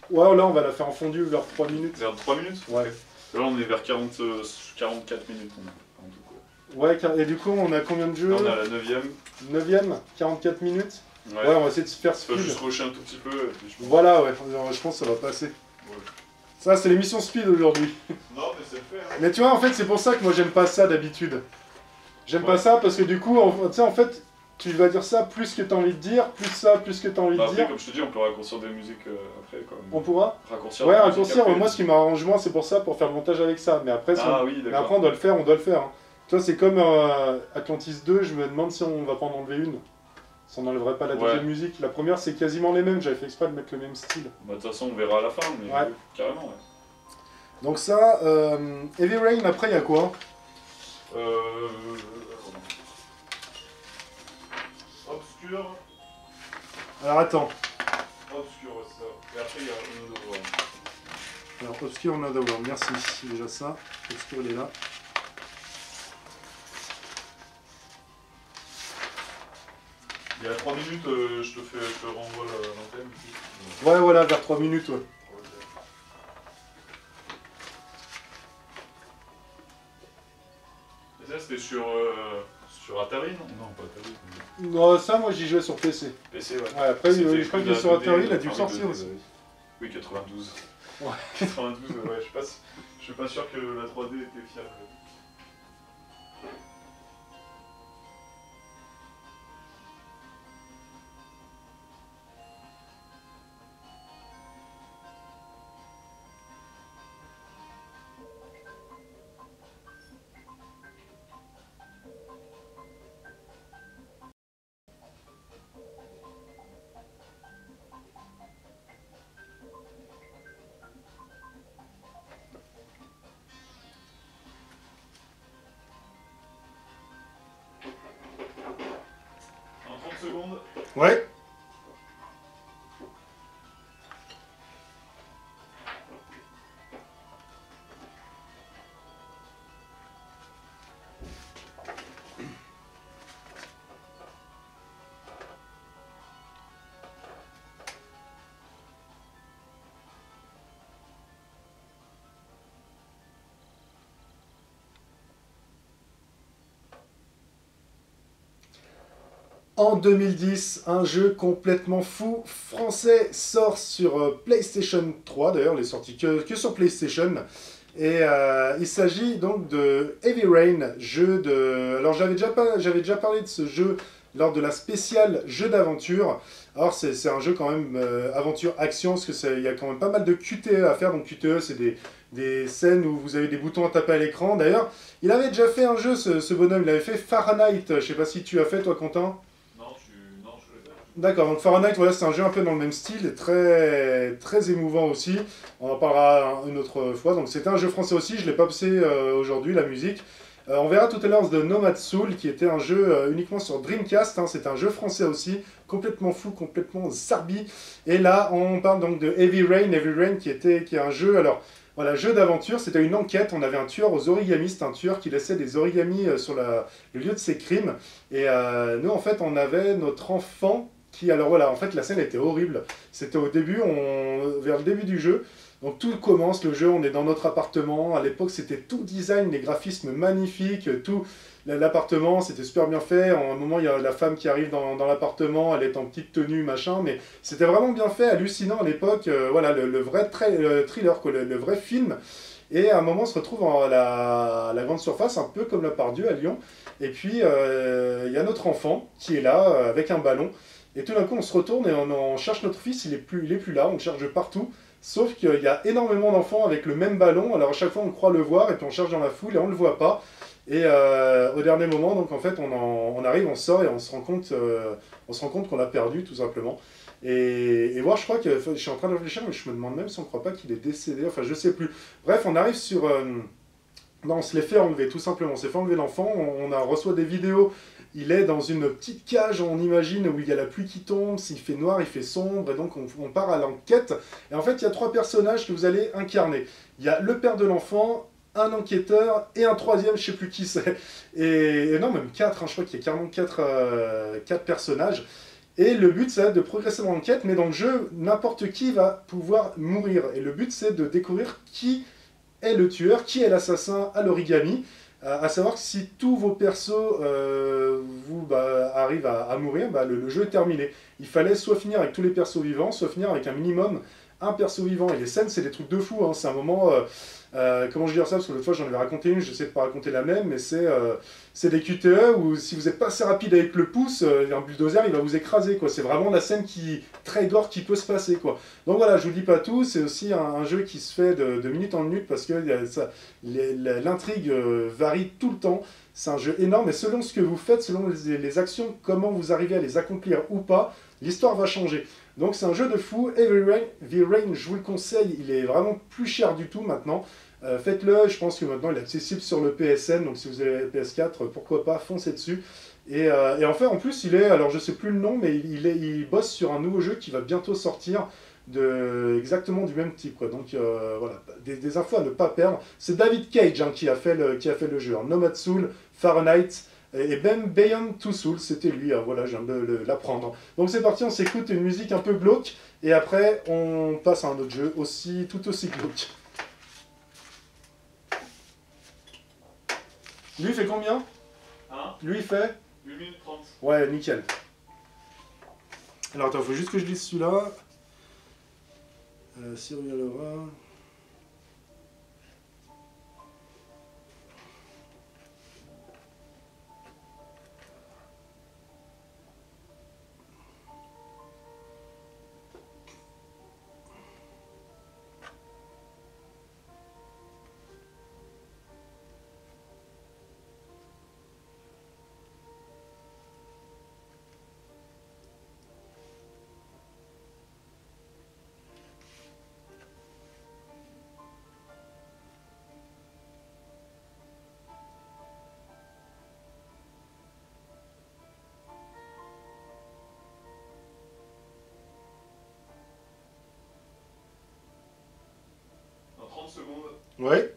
Ouais, là on va la faire en fondu vers 3 minutes. Vers 3 minutes? Ouais. Là on est vers 44 minutes en tout cas. Ouais, et du coup on a combien de jeux? Là, on a la 9ème. 9ème, 44 minutes. Ouais, on va essayer de se faire Tu vas speed. juste rusher un tout petit peu. Et puis Voilà, ouais, je pense que ça va passer. Ouais. Ça, c'est l'émission speed aujourd'hui. Non, mais c'est le fait. Hein. Mais tu vois, en fait, c'est pour ça que moi, j'aime pas ça d'habitude. J'aime pas Ouais. ça parce que du coup, tu sais, en fait, tu vas dire ça plus que t'as envie de dire, plus ça, plus que t'as envie Bah de après, dire. comme je te dis, on peut raccourcir des musiques après. Quoi. On pourra Raccourcir Ouais, des musiques raccourcir, après. moi, ce qui m'arrange moins, c'est pour ça, pour faire le montage avec ça. Mais après, Ah oui, mais d'accord. après on doit le faire, hein. Tu vois, c'est comme Atlantis 2, je me demande si on va pas en enlever une. Si on n'enlèverait pas la Ouais. deuxième musique. La première, c'est quasiment les mêmes, j'avais fait exprès de mettre le même style. Bah, de toute façon, on verra à la fin, mais Ouais. carrément, ouais. Donc ça, Heavy Rain, après, il y a quoi? Obscur. Alors attends. Obscur, ça. Et après, il y a Another World. Alors, Obscure Another World, merci. Déjà ça. Obscure, il est là. Il y a 3 minutes, je te renvoie l'antenne. Ouais, voilà, vers 3 minutes, ouais. Et ça, c'était sur Atari, non? Non, pas Atari. Non, ça, moi, j'y jouais sur PC. PC, ouais. Ouais, après, C'était je crois que qu'il est de sur la Atari, 2D, il a dû enfin, sortir 2D, aussi. Oui, 92. Ouais. 92, ouais, je suis pas sûr que la 3D était fiable. En 30 secondes. Ouais. En 2010, un jeu complètement fou français sort sur PlayStation 3. D'ailleurs, il est sorti que sur PlayStation. Et il s'agit donc de Heavy Rain, jeu de... Alors j'avais déjà parlé de ce jeu lors de la spéciale jeu d'aventure. Alors c'est un jeu quand même aventure-action, parce qu'il y a quand même pas mal de QTE à faire. Donc QTE, c'est des scènes où vous avez des boutons à taper à l'écran. D'ailleurs, il avait déjà fait un jeu, ce bonhomme, il avait fait Fahrenheit. Je sais pas si tu as fait, toi, Quentin. Non, je l'ai pas. D'accord, donc Fahrenheit, voilà, c'est un jeu un peu dans le même style, très, très émouvant aussi. On en parlera une autre fois. Donc c'était un jeu français aussi, je ne l'ai pas passé aujourd'hui, la musique. On verra tout à l'heure The Nomad Soul, qui était un jeu uniquement sur Dreamcast. Hein, c'est un jeu français aussi, complètement fou, complètement zarbi. Et là, on parle donc de Heavy Rain qui est un jeu... Alors, voilà, jeu d'aventure, c'était une enquête. On avait un tueur aux origamis, c'est un tueur qui laissait des origamis sur le lieu de ses crimes. Et nous, en fait, on avait notre enfant qui... Alors voilà, en fait, la scène était horrible. C'était au début, vers le début du jeu. Donc tout commence, le jeu, on est dans notre appartement. À l'époque, c'était tout design, les graphismes magnifiques, tout... L'appartement, c'était super bien fait. À un moment, il y a la femme qui arrive dans l'appartement, elle est en petite tenue, machin, mais c'était vraiment bien fait, hallucinant à l'époque. Voilà, le vrai thriller, quoi, le vrai film. Et à un moment, on se retrouve à la grande surface, un peu comme la Pardieu à Lyon. Et puis, il y a notre enfant qui est là, avec un ballon. Et tout d'un coup, on se retourne et on cherche notre fils, il est plus là, on le cherche partout. Sauf qu'il y a énormément d'enfants avec le même ballon. Alors à chaque fois, on croit le voir et puis on cherche dans la foule et on ne le voit pas. Et au dernier moment, donc en fait, on arrive, on sort et on se rend compte qu'on l'a perdu tout simplement. Et moi, je crois que je suis en train de réfléchir, mais je me demande même si on ne croit pas qu'il est décédé. Enfin, je sais plus. Bref, on arrive sur. Non, on se l'est fait enlever tout simplement. On s'est fait enlever l'enfant. Reçoit des vidéos. Il est dans une petite cage, on imagine, où il y a la pluie qui tombe. S'il fait noir, il fait sombre. Et donc, on part à l'enquête. Et en fait, il y a 3 personnages que vous allez incarner. Il y a le père de l'enfant, un enquêteur et un troisième, je sais plus qui c'est. Et non, même 4, hein, je crois qu'il y a carrément 4 personnages. Et le but, c'est de progresser dans l'enquête, mais dans le jeu, n'importe qui va pouvoir mourir. Et le but, c'est de découvrir qui est le tueur, qui est l'assassin à l'origami. À savoir que si tous vos persos arrive à mourir, bah, le jeu est terminé. Il fallait soit finir avec tous les persos vivants, soit finir avec un minimum un perso vivant. Et les scènes, c'est des trucs de fou, hein. C'est un moment... comment je veux dire ça, parce que l'autre fois j'en avais raconté une, j'essaie de pas raconter la même, mais c'est des QTE où si vous n'êtes pas assez rapide avec le pouce, un bulldozer il va vous écraser, quoi. C'est vraiment la scène très gore qui peut se passer, quoi. Donc voilà, je vous dis pas tout, c'est aussi un jeu qui se fait de minute en minute parce que l'intrigue varie tout le temps. C'est un jeu énorme et selon ce que vous faites, selon les actions, comment vous arrivez à les accomplir ou pas, l'histoire va changer. Donc c'est un jeu de fou. Heavy Rain, je vous le conseille, il est vraiment plus cher du tout maintenant. Faites-le, je pense que maintenant il est accessible sur le PSN, donc si vous avez le PS4, pourquoi pas, foncez dessus. Et en fait, en plus, alors je sais plus le nom, mais il bosse sur un nouveau jeu qui va bientôt sortir, exactement du même type, quoi. Donc voilà, des infos à ne pas perdre. C'est David Cage hein, qui a fait le jeu. Hein. Nomad Soul, Fahrenheit, et même Beyond Two Souls, c'était lui, hein, voilà, je viens de l'apprendre. Donc c'est parti, on s'écoute une musique un peu glauque, et après on passe à un autre jeu tout aussi glauque. Lui il fait combien? Hein? Lui il fait 8 minutes 30. Ouais, nickel. Alors attends, il faut juste que je lise celui-là. Cyril Laura. Dans 30 secondes. Ouais.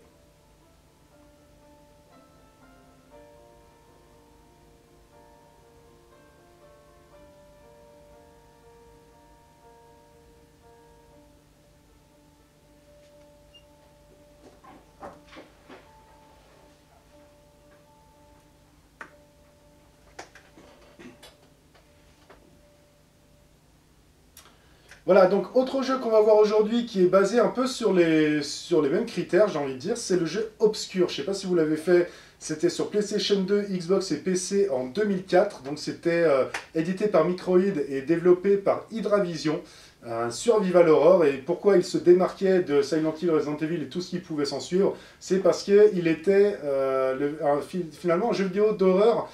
Voilà, donc autre jeu qu'on va voir aujourd'hui qui est basé un peu sur les mêmes critères, j'ai envie de dire, c'est le jeu Obscure. Je ne sais pas si vous l'avez fait, c'était sur PlayStation 2, Xbox et PC en 2004. Donc c'était édité par Microïd et développé par Hydravision, un survival horror. Et pourquoi il se démarquait de Silent Hill, Resident Evil et tout ce qui pouvait s'en suivre, c'est parce qu'il était finalement un jeu vidéo d'horreur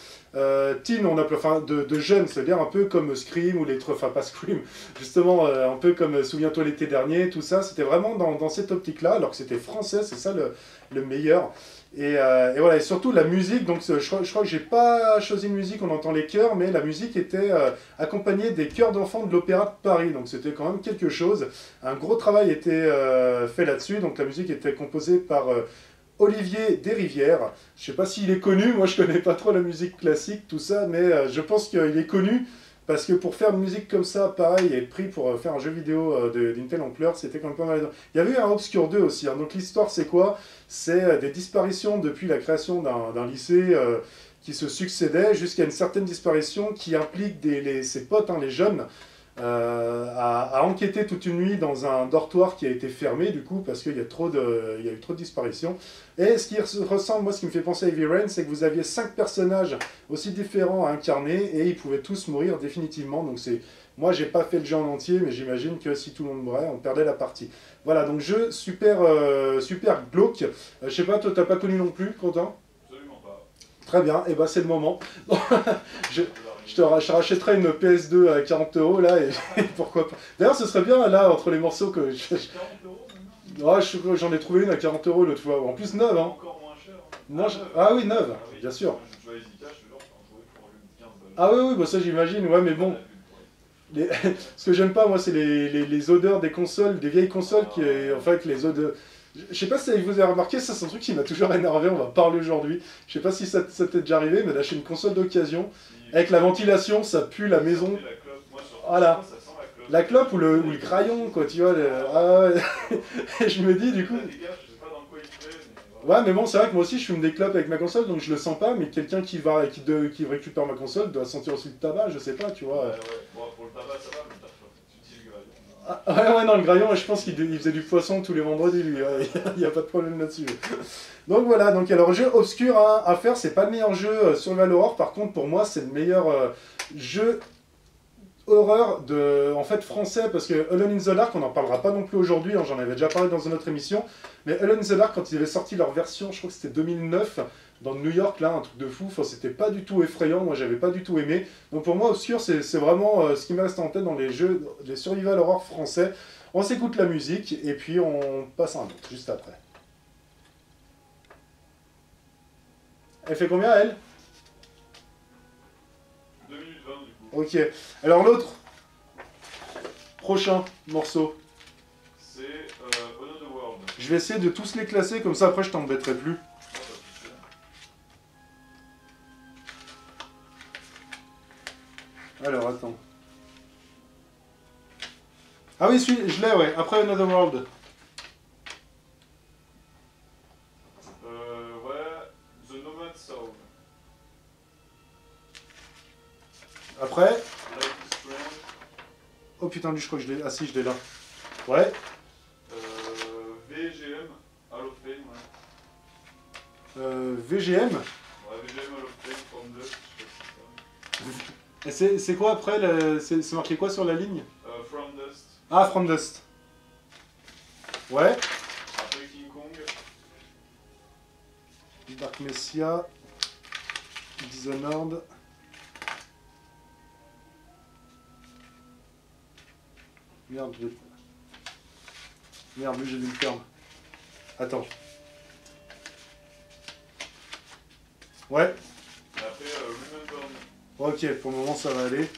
teen, on appelle, enfin de jeunes, c'est-à-dire un peu comme Scream ou enfin pas Scream, justement un peu comme Souviens-toi l'été dernier, tout ça, c'était vraiment dans cette optique-là, alors que c'était français, c'est ça le meilleur. Et voilà, et surtout la musique, donc je crois que j'ai pas choisi une musique, on entend les chœurs, mais la musique était accompagnée des chœurs d'enfants de l'Opéra de Paris, donc c'était quand même quelque chose. Un gros travail était fait là-dessus, donc la musique était composée par Olivier Desrivières. Je sais pas s'il est connu, moi je connais pas trop la musique classique, tout ça, mais je pense qu'il est connu parce que pour faire une musique comme ça, pareil, et être pris pour faire un jeu vidéo d'une telle ampleur, c'était quand même pas mal. Il y avait eu un Obscure 2 aussi, hein. Donc l'histoire c'est quoi? C'est des disparitions depuis la création d'un lycée qui se succédait jusqu'à une certaine disparition qui implique ses potes, hein, les jeunes, à enquêter toute une nuit dans un dortoir qui a été fermé du coup parce qu'il y a eu trop de disparitions. Et ce qui ressemble, moi ce qui me fait penser à Heavy Rain, c'est que vous aviez 5 personnages aussi différents à incarner et ils pouvaient tous mourir définitivement. Donc moi j'ai pas fait le jeu en entier, mais j'imagine que si tout le monde mourait, on perdait la partie. Voilà, donc jeu super glauque. Je sais pas, toi t'as pas connu non plus, Quentin? Absolument pas. Très bien, et ben c'est le moment. Je te rachèterai une PS2 à 40 € là, et pourquoi pas. D'ailleurs, ce serait bien là, entre les morceaux que 40 € maintenant? j'en ai trouvé une à 40 € l'autre fois. En plus, neuve, hein. Encore moins cher. Hein. Non, ah oui, neuve, Ah oui. bien sûr. Je vois les Zika, je te jure, je peux en trouver pour une 15 balles. Ah oui, bah ça j'imagine, ouais, mais bon. Ce que j'aime pas, moi, c'est les odeurs des consoles, des vieilles consoles, en fait, les odeurs. Je sais pas si vous avez remarqué, ça c'est un truc qui m'a toujours énervé, on va parler aujourd'hui. Je sais pas si ça t'est déjà arrivé, mais d'acheter une console d'occasion, avec la ventilation, ça pue la maison. Voilà. La clope ou le crayon, quoi, tu vois. Ah ouais. Et je me dis, du coup. Ouais, mais bon, c'est vrai que moi aussi, je fume des clopes avec ma console, donc je le sens pas, mais quelqu'un qui récupère ma console doit sentir aussi le tabac, je sais pas, tu vois. Ouais, ouais. Bon, pour le tabac, ça va, mais tu utilises le graillon. Ah, ouais, ouais, non, le graillon, je pense qu'il faisait du poisson tous les vendredis, lui, ouais, il n'y a pas de problème là-dessus. Donc voilà, donc alors, jeu obscur à faire, c'est pas le meilleur jeu sur le Horror, par contre, pour moi, c'est le meilleur jeu horreur de, en fait, français, parce que Alone in the Dark, on n'en parlera pas non plus aujourd'hui, hein, j'en avais déjà parlé dans une autre émission, mais Alone in the Dark, quand ils avaient sorti leur version, je crois que c'était 2009, dans New York, là, un truc de fou, enfin, c'était pas du tout effrayant, moi j'avais pas du tout aimé, donc pour moi, Obscur, c'est vraiment ce qui me reste en tête dans les jeux, les survival horror français. On s'écoute la musique, et puis on passe à un autre, juste après. Elle fait combien, elle? 2 minutes 20 du coup. Ok, alors l'autre, prochain morceau. C'est Another World. Je vais essayer de tous les classer, comme ça après je t'embêterai plus. Ah, pas de souci. Alors, attends. Ah oui, je l'ai, ouais. Après Another World. Ouais, The Nomad Soul. Après. Life is Strange. Oh putain, lui, je crois que je l'ai. Ah si, je l'ai là. Ouais. VGM, Hall of Fame, ouais. VGM. Ouais, VGM, Hall of Fame, From Dust, je sais pas si c'est ça. Et c'est quoi après c'est marqué quoi sur la ligne? From Dust. Ah, From Dust. Ouais. Après King Kong. Dark Messiah. Dishonored. Merde, Merde, lui j'ai dû le perdre. Attends. Ouais. Et après Remember Me. Ok, pour le moment ça va aller.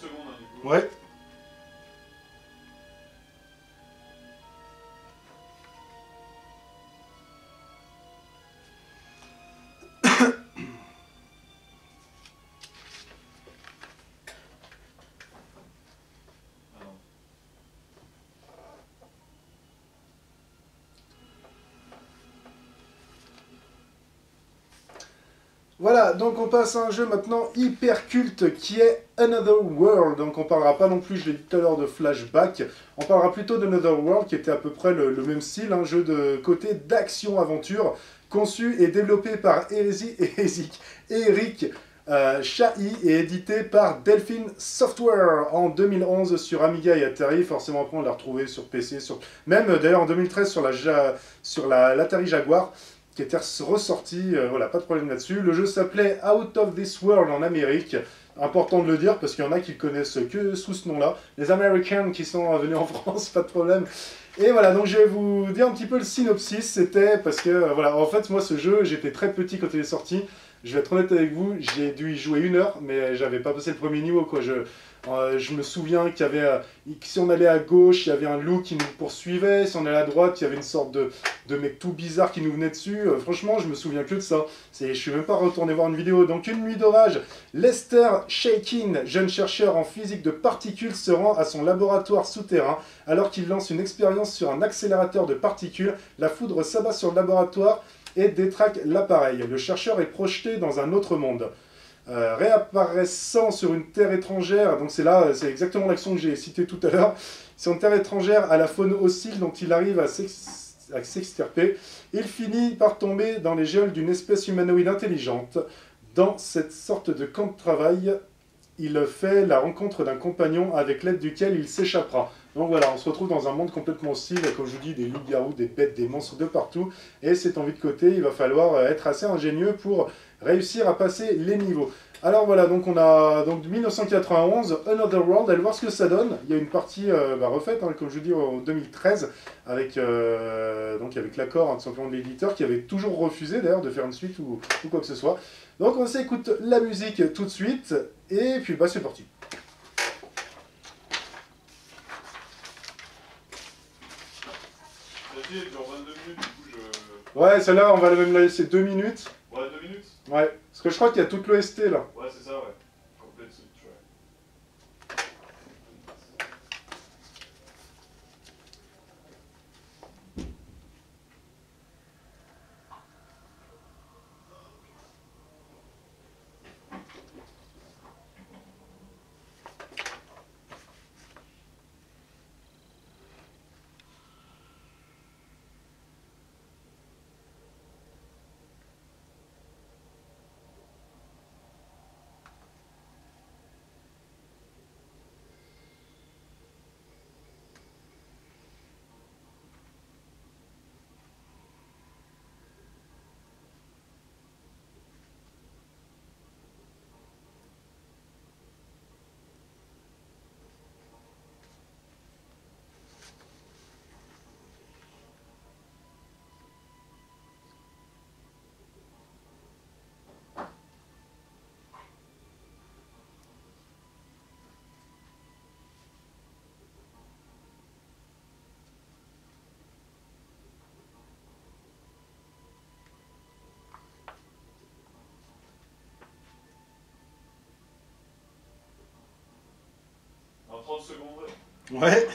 Secondes, hein, du coup. Ouais. Voilà, donc on passe à un jeu maintenant hyper culte qui est Another World. Donc on parlera pas non plus, je l'ai dit tout à l'heure, de Flashback. On parlera plutôt d'Another World qui était à peu près le même style, un jeu de côté d'action-aventure, conçu et développé par Eric Chahi et édité par Delphine Software en 2011 sur Amiga et Atari. Forcément après on l'a retrouvé sur PC, même d'ailleurs en 2013 sur l'Atari Jaguar, qui était ressorti, voilà, pas de problème là-dessus. Le jeu s'appelait Out of This World en Amérique. Important de le dire, parce qu'il y en a qui le connaissent que sous ce nom-là. Les Americans qui sont venus en France, pas de problème. Et voilà, donc je vais vous dire un petit peu le synopsis. C'était parce que, voilà, en fait, moi, ce jeu, j'étais très petit quand il est sorti. Je vais être honnête avec vous, j'ai dû y jouer 1 heure, mais j'avais pas passé le premier niveau, quoi. Je me souviens qu'il y avait, si on allait à gauche, il y avait un loup qui nous poursuivait. Si on allait à droite, il y avait une sorte de mec tout bizarre qui nous venait dessus. Franchement, je me souviens que de ça. Je suis même pas retourné voir une vidéo. Donc, une nuit d'orage, Lester Shakin, jeune chercheur en physique de particules, se rend à son laboratoire souterrain. Alors qu'il lance une expérience sur un accélérateur de particules, la foudre s'abat sur le laboratoire et détraque l'appareil. Le chercheur est projeté dans un autre monde. Réapparaissant sur une terre étrangère, donc c'est exactement l'action que j'ai citée tout à l'heure, sur une terre étrangère à la faune hostile dont il arrive à s'extirper, il finit par tomber dans les geôles d'une espèce humanoïde intelligente. Dans cette sorte de camp de travail, il fait la rencontre d'un compagnon avec l'aide duquel il s'échappera. Donc voilà, on se retrouve dans un monde complètement hostile, comme je vous dis, des loups-garous, des bêtes, des monstres de partout, et c'est en vue de côté, il va falloir être assez ingénieux pour réussir à passer les niveaux. Alors voilà, donc on a donc 1991, Another World, allez voir ce que ça donne. Il y a une partie refaite, hein, comme je dis, en 2013, avec, donc avec l'accord tout simplement de l'éditeur, qui avait toujours refusé d'ailleurs de faire une suite ou quoi que ce soit. Donc on s'écoute la musique tout de suite, et puis bah c'est parti. La vie dure 22 minutes, du coup je... Ouais, celle-là, on va même la laisser 2 minutes. Ouais, 2 minutes. Ouais, parce que je crois qu'il y a toute l'OST là. Ouais, c'est ça, ouais. Complète switch, ouais. En 30 secondes. Ouais.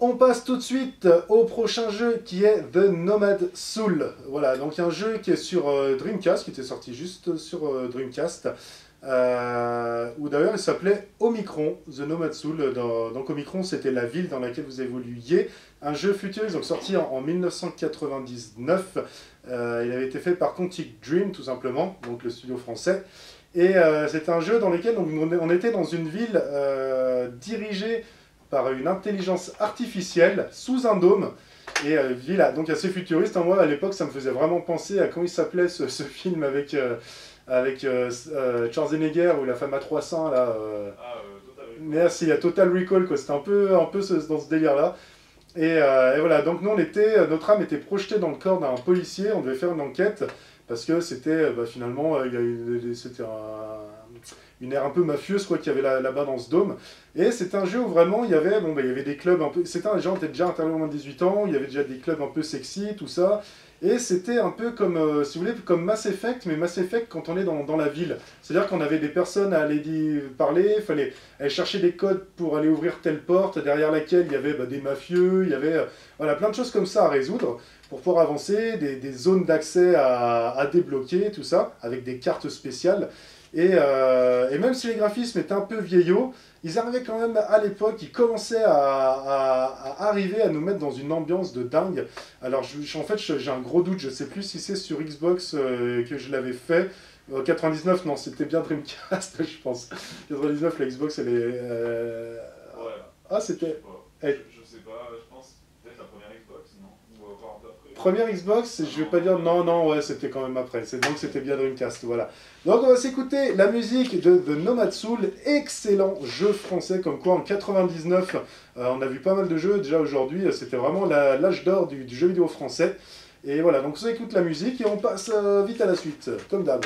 On passe tout de suite au prochain jeu qui est The Nomad Soul. Voilà, donc un jeu qui est sur Dreamcast, qui était sorti juste sur Dreamcast, où d'ailleurs il s'appelait Omicron, The Nomad Soul. Donc Omicron, c'était la ville dans laquelle vous évoluiez. Un jeu futuriste, donc sorti en 1999. Il avait été fait par Quantic Dream, tout simplement, donc le studio français. Et c'est un jeu dans lequel donc, on était dans une ville dirigée par une intelligence artificielle sous un dôme. Et ville donc assez futuriste. Hein. Moi, à l'époque, ça me faisait vraiment penser à comment il s'appelait ce film avec, Schwarzenegger ou La Femme à 300. Là, Total Recall. merci, il y a Total Recall, quoi. C'était un peu dans ce délire-là. Et voilà, donc nous, notre âme était projetée dans le corps d'un policier. On devait faire une enquête parce que c'était finalement, c'était une ère un peu mafieuse quoi qu'il y avait là-bas dans ce dôme. Et c'est un jeu où vraiment il y avait, il y avait des clubs un peu... C'était un gens qui étaient déjà intérieur au moins de 18 ans, il y avait déjà des clubs un peu sexy, tout ça. Et c'était un peu comme, si vous voulez, comme Mass Effect, mais Mass Effect quand on est dans la ville. C'est-à-dire qu'on avait des personnes à aller parler, il fallait aller chercher des codes pour aller ouvrir telle porte, derrière laquelle il y avait des mafieux, il y avait voilà, plein de choses comme ça à résoudre pour pouvoir avancer, des zones d'accès à débloquer, tout ça, avec des cartes spéciales. Et même si les graphismes étaient un peu vieillots, ils arrivaient quand même à l'époque, ils commençaient à arriver à nous mettre dans une ambiance de dingue. Alors en fait, j'ai un gros doute, je sais plus si c'est sur Xbox que je l'avais fait. 99, non, c'était bien Dreamcast, je pense. 99, la Xbox, elle est... Ouais. Ah, c'était... Je sais pas, je pense peut-être la première Xbox, non? Ou encore un peu après. Première Xbox, je vais pas dire non, ouais, c'était quand même après. Donc c'était bien Dreamcast, voilà. Donc on va s'écouter la musique de The Nomad Soul, excellent jeu français, comme quoi en 99, on a vu pas mal de jeux déjà aujourd'hui, c'était vraiment l'âge d'or du jeu vidéo français. Et voilà, donc on écoute la musique et on passe vite à la suite, comme d'hab.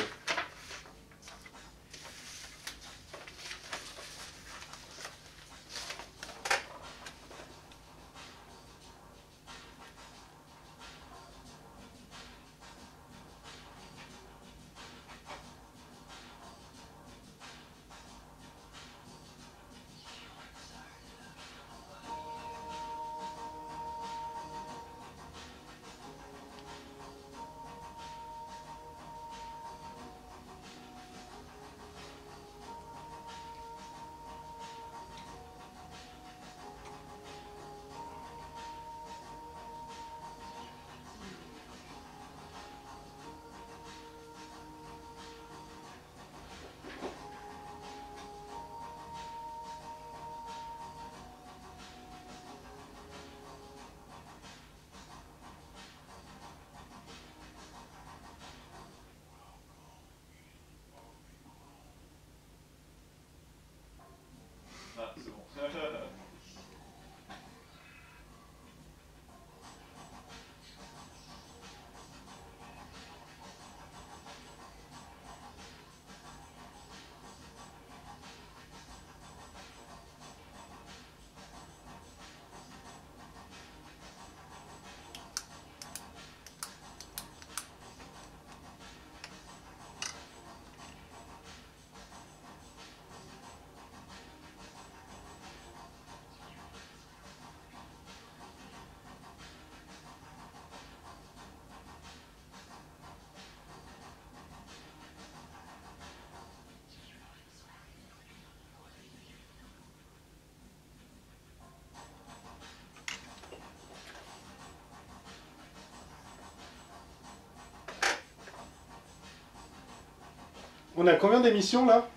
On a combien d'émissions là?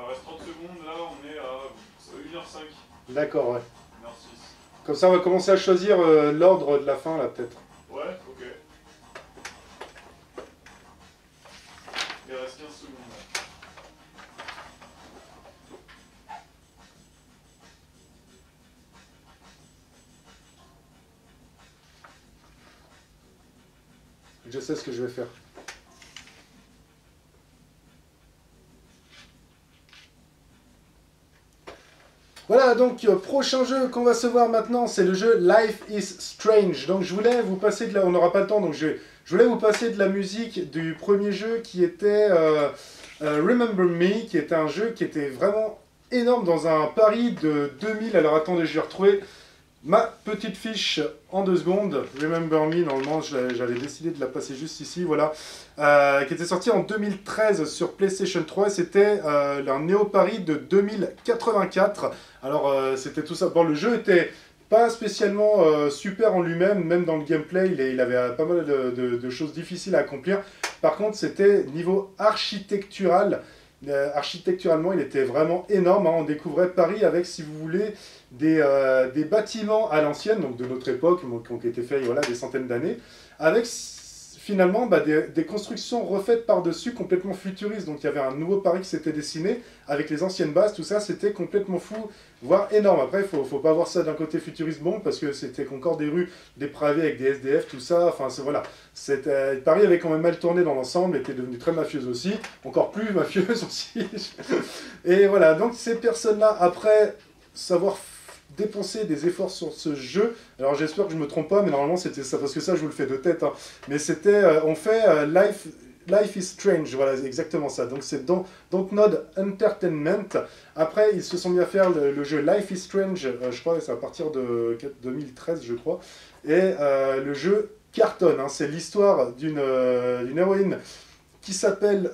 Reste 30 secondes, là on est à 1h05. D'accord, ouais. 1h06. Comme ça, on va commencer à choisir l'ordre de la fin là, peut-être. Ouais, ok. Il reste 15 secondes là. Je sais ce que je vais faire. Voilà, donc prochain jeu qu'on va se voir maintenant, c'est le jeu Life is Strange. Donc je voulais vous passer de la... On n'aura pas le temps, donc je voulais vous passer de la musique du premier jeu qui était Remember Me, qui était un jeu qui était vraiment énorme dans un Paris de 2000. Alors attendez, je vais retrouver ma petite fiche en 2 secondes. Remember Me, normalement j'avais décidé de la passer juste ici, voilà. Qui était sorti en 2013 sur PlayStation 3. C'était un Néo Paris de 2084. Alors c'était tout ça. Bon, le jeu était pas spécialement super en lui-même, même dans le gameplay, il avait pas mal de choses difficiles à accomplir. Par contre, c'était niveau architectural. Architecturalement, il était vraiment énorme. Hein. On découvrait Paris avec, si vous voulez, des bâtiments à l'ancienne, donc de notre époque, qui ont été faits voilà, des centaines d'années, avec finalement des constructions refaites par-dessus, complètement futuristes. Donc il y avait un nouveau Paris qui s'était dessiné, avec les anciennes bases, tout ça, c'était complètement fou, voire énorme. Après, il ne faut pas voir ça d'un côté futuriste bon, parce que c'était encore des rues dépravées avec des SDF, tout ça, enfin voilà. Paris avait quand même mal tourné dans l'ensemble, était devenu très mafieuse aussi, encore plus mafieuse aussi. Et voilà, donc ces personnes-là, après savoir dépenser des efforts sur ce jeu. Alors j'espère que je me trompe pas, mais normalement c'était ça, parce que ça je vous le fais de tête. Hein. Mais c'était, on fait Life is Strange, voilà exactement ça. Donc c'est Dontnod Entertainment. Après ils se sont mis à faire le jeu Life is Strange, je crois, c'est à partir de 2013 je crois. Et le jeu cartonne, hein. C'est l'histoire d'une héroïne qui s'appelle,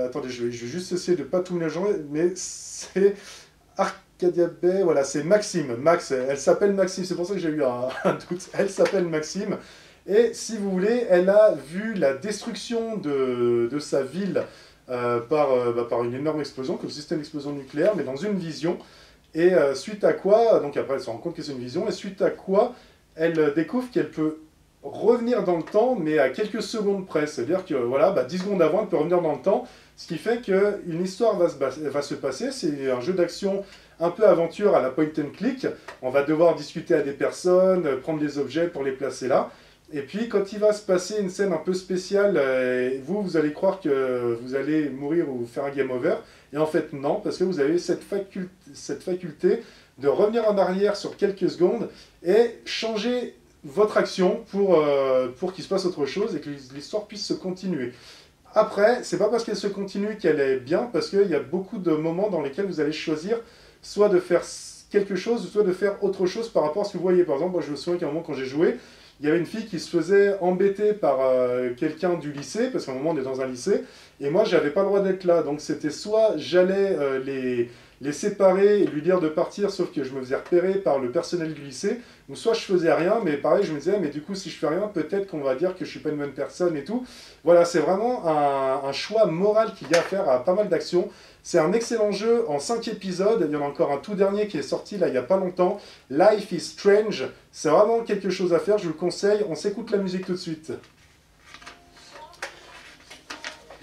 attendez je vais juste essayer de pas tout mélanger, mais c'est Arcadia Bay, voilà, c'est Maxime. Max, elle s'appelle Maxime, c'est pour ça que j'ai eu un doute. Elle s'appelle Maxime. Et si vous voulez, elle a vu la destruction de sa ville par une énorme explosion, comme si c'était une explosion nucléaire, mais dans une vision. Et suite à quoi, donc après elle se rend compte que c'est une vision, et suite à quoi, elle découvre qu'elle peut revenir dans le temps, mais à quelques secondes près. C'est-à-dire que voilà, 10 secondes avant, elle peut revenir dans le temps, ce qui fait qu'une histoire va se passer. C'est un jeu d'action un peu aventure à la point and click. On va devoir discuter à des personnes, prendre des objets pour les placer là. Et puis quand il va se passer une scène un peu spéciale, vous allez croire que vous allez mourir ou faire un game over. Et en fait non, parce que vous avez cette faculté de revenir en arrière sur quelques secondes et changer votre action pour qu'il se passe autre chose et que l'histoire puisse se continuer. Après, c'est pas parce qu'elle se continue qu'elle est bien, parce qu'il y a beaucoup de moments dans lesquels vous allez choisir soit de faire quelque chose, soit de faire autre chose par rapport à ce que vous voyez. Par exemple, moi je me souviens qu'à un moment quand j'ai joué, il y avait une fille qui se faisait embêter par quelqu'un du lycée, parce qu'à un moment on est dans un lycée, et moi j'avais pas le droit d'être là. Donc c'était soit j'allais les séparer et lui dire de partir, sauf que je me faisais repérer par le personnel du lycée, ou soit je faisais rien, mais pareil, je me disais, mais du coup, si je fais rien, peut-être qu'on va dire que je suis pas une bonne personne et tout. Voilà, c'est vraiment un choix moral qu'il y a à faire à pas mal d'actions. C'est un excellent jeu en 5 épisodes, il y en a encore un tout dernier qui est sorti là il y a pas longtemps, Life is Strange, c'est vraiment quelque chose à faire, je vous le conseille, on s'écoute la musique tout de suite.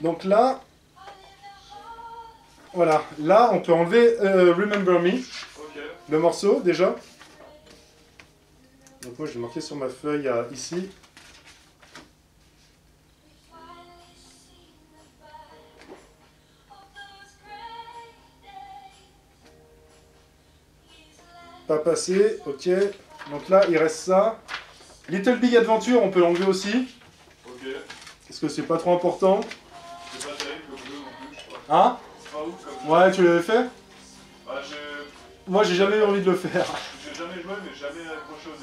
Donc là, voilà, là on peut enlever Remember Me, le morceau déjà. Donc moi je vais marquer sur ma feuille ici. Pas passé, ok. Donc là il reste ça. Little Big Adventure, on peut l'enlever aussi. Ok. Parce que c'est pas trop important. C'est pas terrible comme jeu non plus, je crois. Hein? C'est pas ouf comme jeu. Ouais, tu l'avais fait? Bah, Moi j'ai jamais eu envie de le faire. J'ai jamais joué, mais jamais accroché au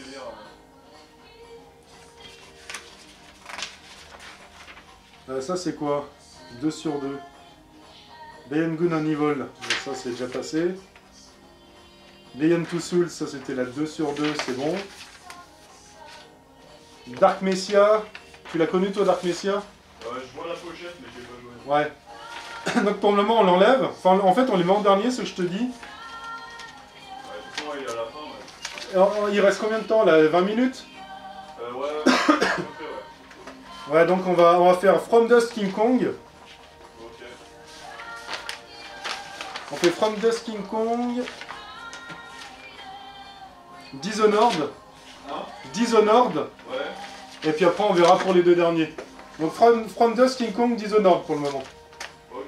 délire. Ça c'est quoi? 2 sur 2. Beyond Good and Evil, donc ça c'est déjà passé. Beyond Two Souls, ça c'était la 2 sur 2, c'est bon. Dark Messiah, tu l'as connu toi Dark Messiah? Ouais, je vois la pochette, mais j'ai pas joué. Ouais. Donc pour le moment on l'enlève. Enfin en fait on les met en dernier, ce que je te dis. Ouais, de toute façon, il est à la fin, ouais. Alors, il reste combien de temps là? 20 minutes? Ouais, à peu près, ouais. Ouais, donc on va faire From Dust King Kong. Ok. On fait From Dust King Kong. Dishonored. Hein? Dishonored. Ouais. Et puis après on verra pour les deux derniers. Donc From Dust King Kong, Dishonored pour le moment. Ok.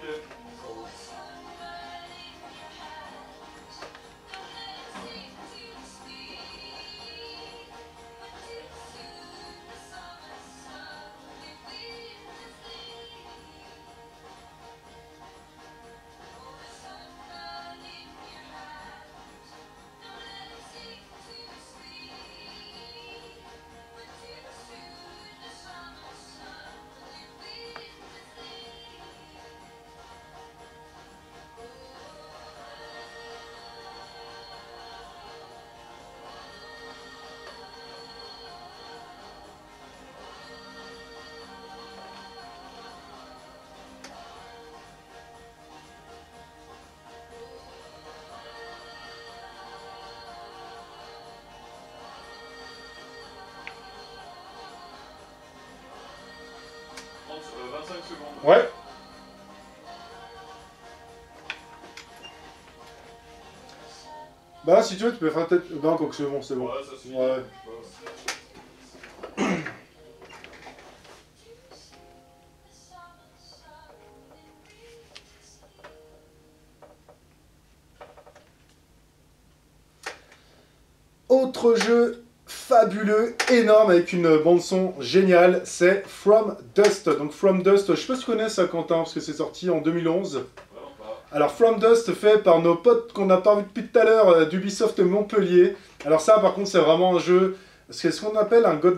25 secondes. Ouais. Bah si tu veux tu peux faire peut-être... Non quoi que c'est bon, c'est bon. Ouais, ça suffit. Ouais. Autre jeu fabuleux, énorme, avec une bande-son géniale, c'est From Dust. Donc From Dust, je sais pas si tu connais ça Quentin, parce que c'est sorti en 2011. Vraiment pas. Alors From Dust, fait par nos potes qu'on n'a pas vu depuis tout à l'heure, d'Ubisoft Montpellier. Alors ça par contre c'est vraiment un jeu, c'est ce qu'on appelle un God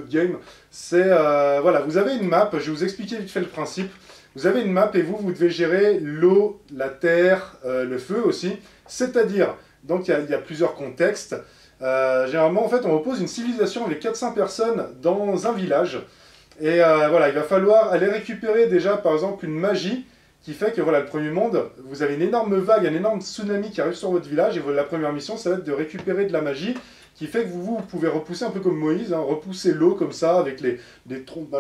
Game. C'est, voilà, vous avez une map, je vais vous expliquer vite fait le principe. Vous avez une map et vous devez gérer l'eau, la terre, le feu aussi. C'est-à-dire, donc il y a plusieurs contextes. Généralement, en fait, on oppose une civilisation avec 400 personnes dans un village. Et voilà, il va falloir aller récupérer déjà, par exemple, une magie qui fait que, voilà, le premier monde, vous avez une énorme vague, un énorme tsunami qui arrive sur votre village. Et la première mission, ça va être de récupérer de la magie qui fait que vous pouvez repousser un peu comme Moïse, hein, repousser l'eau comme ça, avec des trompes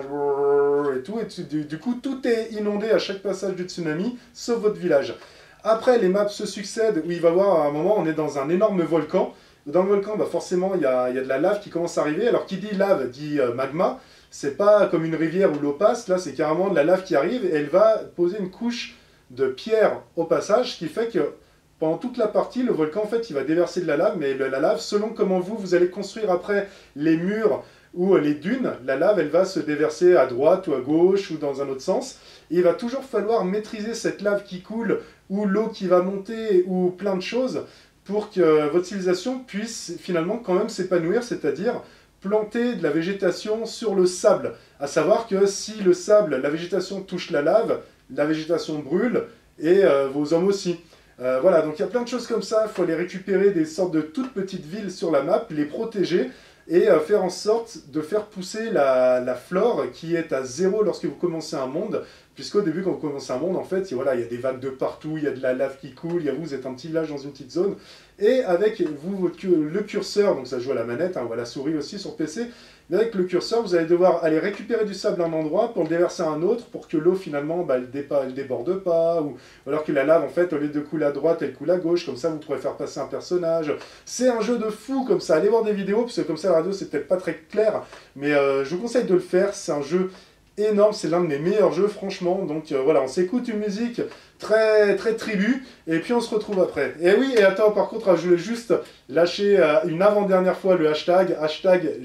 et tout. Et du coup, tout est inondé à chaque passage du tsunami, sauf votre village. Après, les maps se succèdent, où il va y avoir, à un moment, on est dans un énorme volcan. Dans le volcan, bah forcément, il y a de la lave qui commence à arriver. Alors, qui dit lave, dit magma. C'est pas comme une rivière où l'eau passe, là, c'est carrément de la lave qui arrive, et elle va poser une couche de pierre au passage, ce qui fait que pendant toute la partie, le volcan, en fait, il va déverser de la lave, mais la lave, selon comment vous allez construire après les murs ou les dunes, la lave, elle va se déverser à droite ou à gauche ou dans un autre sens. Et il va toujours falloir maîtriser cette lave qui coule, ou l'eau qui va monter, ou plein de choses, pour que votre civilisation puisse finalement quand même s'épanouir, c'est-à-dire planter de la végétation sur le sable. À savoir que si le sable, la végétation touche la végétation brûle, et vos hommes aussi. Voilà, donc il y a plein de choses comme ça, il faut aller récupérer des sortes de toutes petites villes sur la map, les protéger, et faire en sorte de faire pousser la flore qui est à zéro lorsque vous commencez un monde, puisqu'au début quand vous commencez un monde, en fait, voilà, il y a des vagues de partout, il y a de la lave qui coule, vous êtes un petit village dans une petite zone, et avec le curseur, donc ça joue à la manette, hein, ou à la souris aussi sur PC, mais avec le curseur, vous allez devoir aller récupérer du sable à un endroit pour le déverser à un autre, pour que l'eau finalement, bah, elle déborde pas, ou alors que la lave, en fait, au lieu de couler à droite, elle coule à gauche, comme ça vous pourrez faire passer un personnage. C'est un jeu de fou comme ça, allez voir des vidéos, parce que comme ça la radio c'est peut-être pas très clair, mais je vous conseille de le faire, c'est un jeu énorme, c'est l'un de mes meilleurs jeux franchement, donc voilà, on s'écoute une musique très tribu, et puis on se retrouve après. Et oui, et attends, par contre, je voulais juste lâcher une avant-dernière fois le hashtag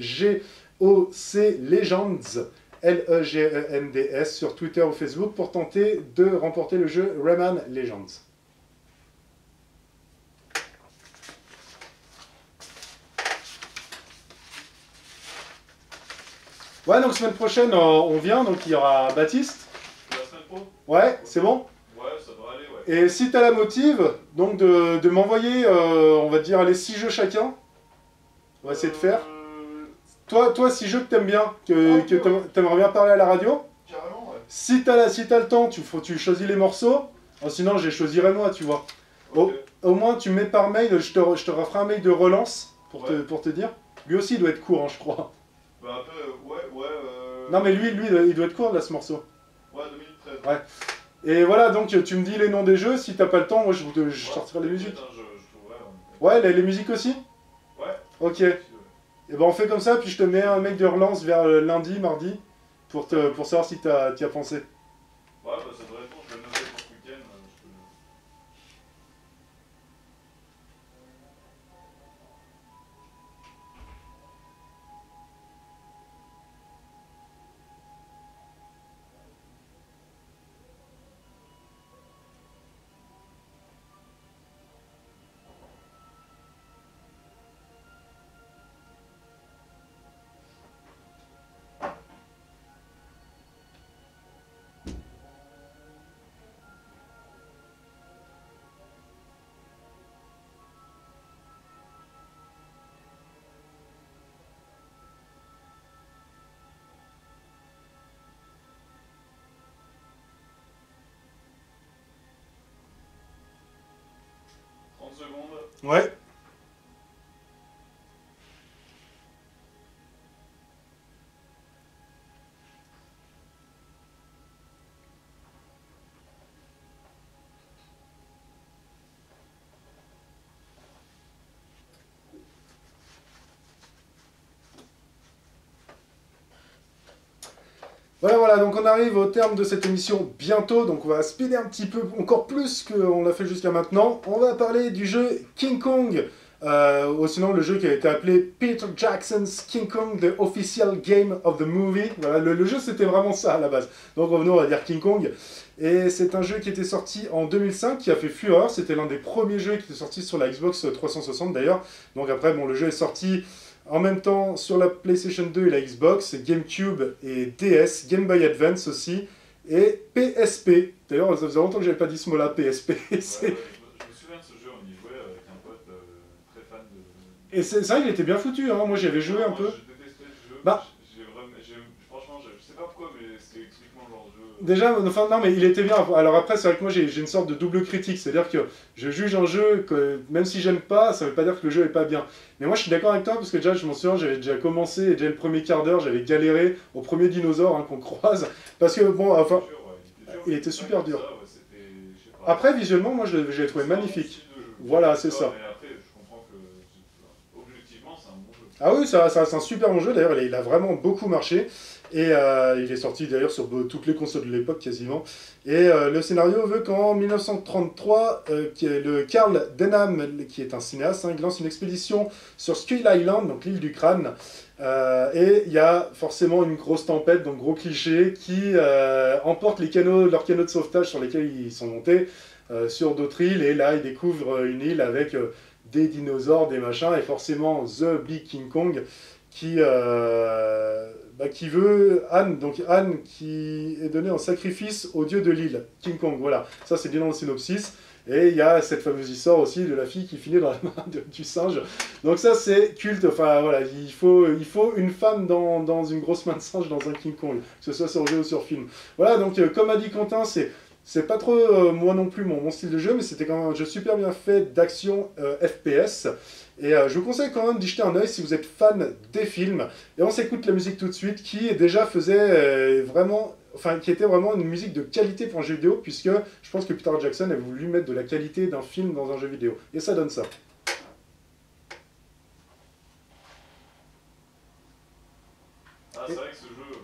GOC Legends, LEGENDS sur Twitter ou Facebook pour tenter de remporter le jeu Rayman Legends. Ouais, donc semaine prochaine, on vient, donc il y aura Baptiste. La semaine pro? Ouais, c'est bon? Ouais, ça devrait aller, ouais. Et si t'as la motive, donc de m'envoyer, on va dire, les 6 jeux chacun. On va essayer de faire. Toi 6 jeux que t'aimes bien, que t'aimerais bien parler à la radio. Carrément, ouais. Si t'as le temps, tu choisis les morceaux. Oh, sinon, je les choisirai moi, tu vois. Ok. Au moins, tu me mets par mail, je te referai un mail de relance pour, Ouais. pour te dire. Lui aussi, il doit être court, hein, je crois. Bah après, ouais. Non, mais lui, il doit être court, là, ce morceau. Ouais, 2013. Ouais. Et voilà, donc tu me dis les noms des jeux. Si t'as pas le temps, moi, je sortirai les musiques. Hein, je trouverai. Ouais, les musiques aussi. Ouais. Ok. Si, Et ben, on fait comme ça, puis je te mets un mail de relance vers lundi, mardi, pour savoir si t'y as pensé. Ouais, bah ça devrait être bon, je vais le noter pour ce week-end. Je peux- 30 secondes. Ouais. Voilà, donc on arrive au terme de cette émission bientôt, donc on va speeder un petit peu, encore plus qu'on l'a fait jusqu'à maintenant. On va parler du jeu King Kong, ou sinon le jeu qui a été appelé Peter Jackson's King Kong, the official game of the movie. Voilà, le jeu c'était vraiment ça à la base. Donc revenons, on va dire King Kong. Et c'est un jeu qui était sorti en 2005, qui a fait fureur. C'était l'un des premiers jeux qui était sorti sur la Xbox 360 d'ailleurs. Donc après, bon, le jeu est sorti en même temps sur la PlayStation 2 et la Xbox, GameCube et DS, Game Boy Advance aussi, et PSP. D'ailleurs, ça faisait longtemps que j'avais pas dit ce mot-là, PSP. Ouais, je me souviens de ce jeu, on y jouait avec un pote très fan de. Et c'est vrai qu'il était bien foutu, hein. Moi j'avais joué un Moi, peu. je détestais le jeu. Bah. Franchement, je sais pas pourquoi, mais c'est typiquement le genre de jeu. Déjà, enfin, non, mais il était bien. Alors après, c'est vrai que moi j'ai une sorte de double critique, c'est-à-dire que je juge un jeu que même si j'aime pas, ça veut pas dire que le jeu est pas bien. Mais moi je suis d'accord avec toi parce que déjà, je m'en souviens, j'avais déjà commencé, et déjà le premier quart d'heure, j'avais galéré au premier dinosaure qu'on croise. Parce que bon, enfin, Dur, ouais. il était super dur. Ça, ouais, je sais pas. Après, visuellement, moi je l'ai trouvé magnifique. Voilà, c'est ça. Mais après, je comprends que objectivement, c'est un bon jeu. Ah oui, c'est un super bon jeu. D'ailleurs, il a vraiment beaucoup marché. Et il est sorti d'ailleurs sur toutes les consoles de l'époque quasiment. Et le scénario veut qu'en 1933, le Carl Denham, qui est un cinéaste, il lance une expédition sur Skull Island, donc l'île du crâne. Et il y a forcément une grosse tempête, donc gros cliché, qui emporte leurs canaux de sauvetage sur lesquels ils sont montés sur d'autres îles. Et là, ils découvrent une île avec des dinosaures, des machins, et forcément The Big King Kong qui veut Anne, donc Anne qui est donnée en sacrifice au dieu de l'île, King Kong, voilà. Ça c'est dit dans le synopsis. Et il y a cette fameuse histoire aussi de la fille qui finit dans la main du singe. Donc ça c'est culte, enfin voilà, il faut une femme dans une grosse main de singe dans un King Kong, que ce soit sur jeu ou sur film. Voilà, donc comme a dit Quentin, c'est pas trop moi non plus mon style de jeu, mais c'était quand même un jeu super bien fait d'action FPS. Et je vous conseille quand même d'y jeter un oeil si vous êtes fan des films. Et on s'écoute la musique tout de suite, qui déjà faisait vraiment, enfin qui était vraiment une musique de qualité pour un jeu vidéo, puisque je pense que Peter Jackson a voulu mettre de la qualité d'un film dans un jeu vidéo. Et ça donne ça. Ah, c'est vrai que ce jeu,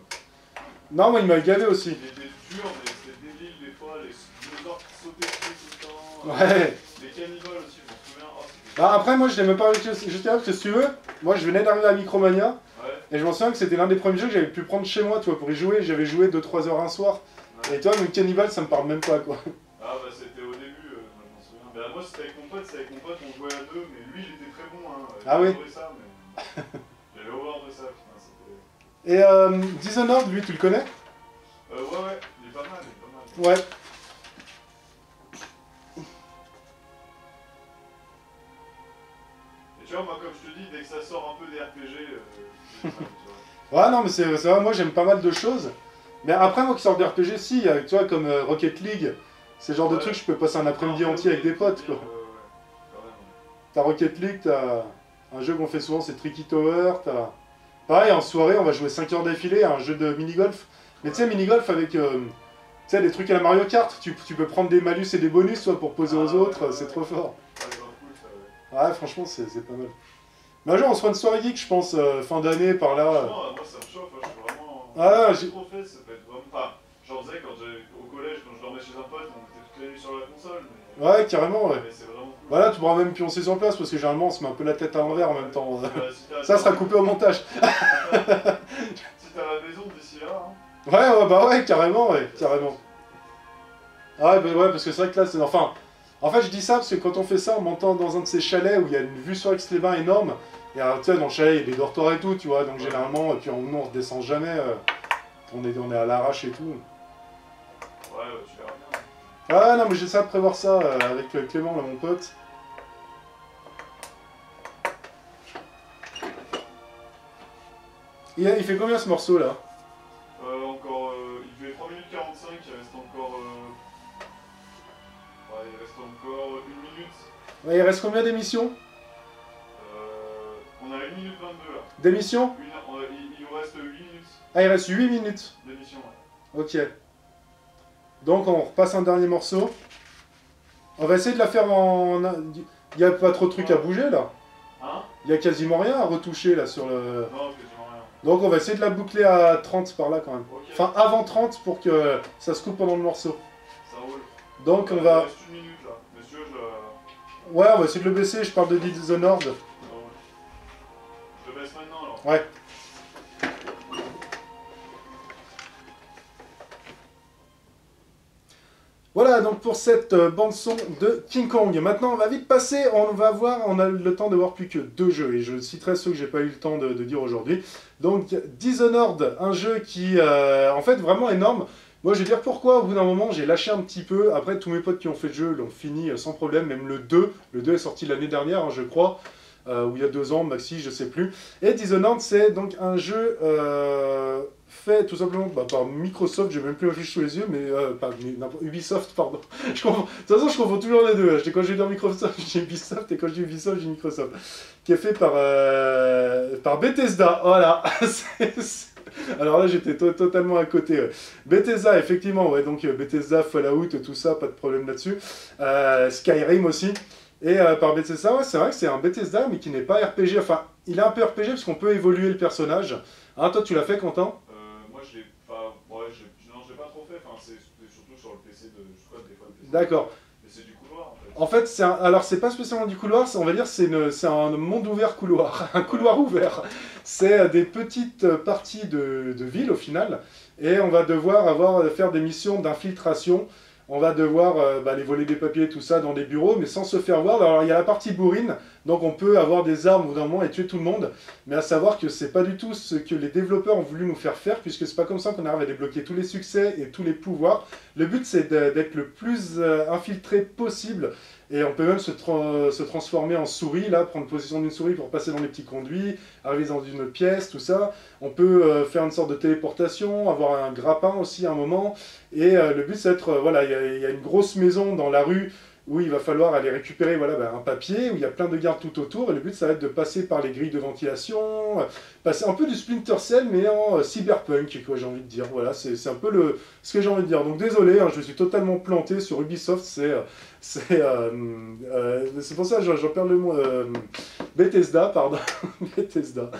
Non, moi il m'a gavé aussi. il était dur, mais c'était débile des fois, les dinosaures qui sautaient dessus tout le temps. Ouais. Les cannibales aussi, je m'en souviens. Oh, c'était Bah, après, moi je l'ai même pas jeté parce que si tu veux, moi je venais d'arriver à Micromania. Ouais. Et je m'en souviens que c'était l'un des premiers jeux que j'avais pu prendre chez moi, tu vois, pour y jouer. J'avais joué 2-3 heures un soir. Ouais. Et toi, le Cannibal, ça me parle même pas, quoi. Ah bah c'était au début, moi, je m'en souviens. Bah, moi c'était avec mon pote, on jouait à deux, mais lui il était très bon, hein. Ah J'ai oui. adoré ça, mais j'avais horreur de ça, putain, c'était. Et Dishonored, lui, tu le connais? Ouais, il est pas mal, il est pas mal. Ouais. Et tu vois, moi comme je te dis, dès que ça sort un peu des RPG, j'ai du mal, tu vois. Ouais, non, mais c'est vrai, moi j'aime pas mal de choses. Mais après, moi qui sors de RPG, si, tu vois, comme Rocket League, c'est le genre de truc, je peux passer un après-midi entier avec des potes, quoi. T'as Rocket League, t'as un jeu qu'on fait souvent, c'est Tricky Tower, t'as... Pareil, en soirée, on va jouer 5 heures d'affilée à un jeu de mini-golf. Mais tu sais, mini-golf avec... tu sais, des trucs à la Mario Kart, tu peux prendre des malus et des bonus, toi, pour poser aux autres, c'est trop fort. Ouais, franchement, c'est pas mal. Mais un jour, on se fera une soirée geek, je pense, fin d'année, par là. Moi, ça me chauffe, je suis vraiment... j'ai trop fait, ça peut être vraiment... Enfin, j'en faisais au collège, quand je dormais chez un pote, on était toute la nuit sur la console, mais... Ouais, carrément, ouais. Mais c'est vraiment cool. Voilà, tu pourras même pioncer sur place, parce que généralement, on se met un peu la tête à l'envers en même temps. Si Ça sera coupé au montage. Si t'as la maison d'ici là, hein. Ouais, bah ouais, carrément, ouais, carrément. Ah, bah ouais, parce que c'est vrai que là, c'est... Enfin, en fait, je dis ça parce que quand on fait ça, on monte dans un de ces chalets où il y a une vue sur Aix-les-Bains énorme. Et tu sais, dans le chalet, il y a des dortoirs et tout, tu vois, donc généralement, et puis nous, on redescend jamais. On est à l'arrache et tout. Ouais, tu verras bien. Ah non, mais j'essaie de prévoir ça avec Clément, là, mon pote. Il fait combien ce morceau là? Encore. Il fait 3 minutes 45, il reste encore. Ouais, il reste encore 1 minute. Ouais, il reste combien d'émissions? On a 1 minute 22 là. D'émissions? Il nous reste 8 minutes. Ah, il reste 8 minutes. D'émission, ouais. Ok. Donc on repasse un dernier morceau. On va essayer de la faire en... Il n'y a pas trop de trucs à bouger là. Hein? Il n'y a quasiment rien à retoucher là sur le... Non, quasiment rien. Donc on va essayer de la boucler à 30 par là quand même. Okay. Enfin avant 30 pour que ça se coupe pendant le morceau. Ça roule. Donc on va... Il reste 1 minute là. Monsieur, Ouais, on va essayer de le baisser, je parle de Dishonored. Je le baisse maintenant alors. Ouais. Voilà donc pour cette bande son de King Kong. Maintenant on va vite passer, on a le temps de voir plus que 2 jeux et je citerai ceux que j'ai pas eu le temps de dire aujourd'hui. Donc Dishonored, un jeu qui en fait vraiment énorme. Moi je vais dire pourquoi au bout d'un moment j'ai lâché un petit peu. Après tous mes potes qui ont fait le jeu l'ont fini sans problème, même le 2. Le 2 est sorti l'année dernière hein, je crois. Ou il y a 2 ans, maxi, je sais plus. Et Dishonored, c'est donc un jeu fait tout simplement par Microsoft, j'ai même plus ma fiche sous les yeux, mais Ubisoft, pardon. De toute façon, je confonds toujours les deux. Quand je dis Microsoft, je dis Ubisoft, et quand je dis Ubisoft, je dis Microsoft. Qui est fait par Bethesda, voilà. Alors là, j'étais totalement à côté. Bethesda, effectivement, ouais, donc Bethesda, Fallout, tout ça, pas de problème là-dessus. Skyrim aussi. Et par Bethesda, ouais, c'est vrai que c'est un Bethesda, mais qui n'est pas RPG. Enfin, il est un peu RPG parce qu'on peut évoluer le personnage. Hein, toi, tu l'as fait, Quentin? Moi, je l'ai pas... Ouais, non, je l'ai pas trop fait. Enfin, c'est surtout sur le PC de... Je crois des fois le PC. D'accord. Mais c'est du couloir, en fait. En fait, alors c'est pas spécialement du couloir, on va dire c'est un monde ouvert couloir. Un couloir ouvert. C'est des petites parties de ville, au final. Et on va devoir faire des missions d'infiltration. On va devoir aller voler des papiers, tout ça, dans des bureaux, mais sans se faire voir. Alors, il y a la partie bourrine, donc on peut avoir des armes au bout d'un moment et tuer tout le monde. Mais à savoir que c'est pas du tout ce que les développeurs ont voulu nous faire faire, puisque c'est pas comme ça qu'on arrive à débloquer tous les succès et tous les pouvoirs. Le but, c'est d'être le plus infiltré possible. Et on peut même se transformer en souris, là, prendre possession d'une souris pour passer dans les petits conduits, arriver dans une pièce, tout ça. On peut faire une sorte de téléportation, avoir un grappin aussi à un moment. Et le but, c'est d'être, voilà, il y a une grosse maison dans la rue où il va falloir aller récupérer un papier, où il y a plein de gardes tout autour. Et le but, ça va être de passer par les grilles de ventilation, passer un peu du Splinter Cell, mais en cyberpunk, quoi, j'ai envie de dire. Voilà, c'est un peu ce que j'ai envie de dire. Donc désolé, hein, je suis totalement planté sur Ubisoft, c'est pour ça que j'en perds le mot. Bethesda, pardon. Bethesda.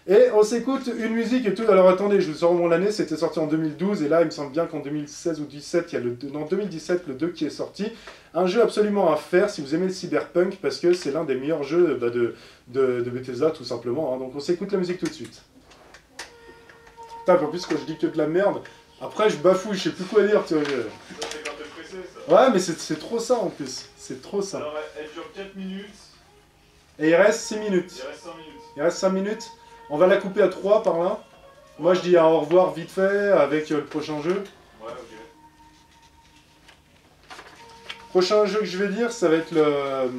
Et on s'écoute une musique et tout. Alors attendez, je vous sors mon année, c'était sorti en 2012. Et là, il me semble bien qu'en 2016 ou 2017, il y a non, 2017, le 2 qui est sorti. Un jeu absolument à faire si vous aimez le cyberpunk, parce que c'est l'un des meilleurs jeux de Bethesda, tout simplement. Hein. Donc on s'écoute la musique tout de suite. Putain, en plus, quand je dis que de la merde, après je bafouille, je sais plus quoi dire. Tu vois, Ça, c'est quand t'es pressé, ça. Ouais, mais c'est trop ça en plus. C'est trop ça. Alors, elle dure 4 minutes. Et il reste 6 minutes. Il reste 5 minutes. Il reste 5 minutes. On va la couper à 3 par là. Moi je dis au revoir vite fait avec le prochain jeu. Ouais, ok. Prochain jeu que je vais dire, ça va être le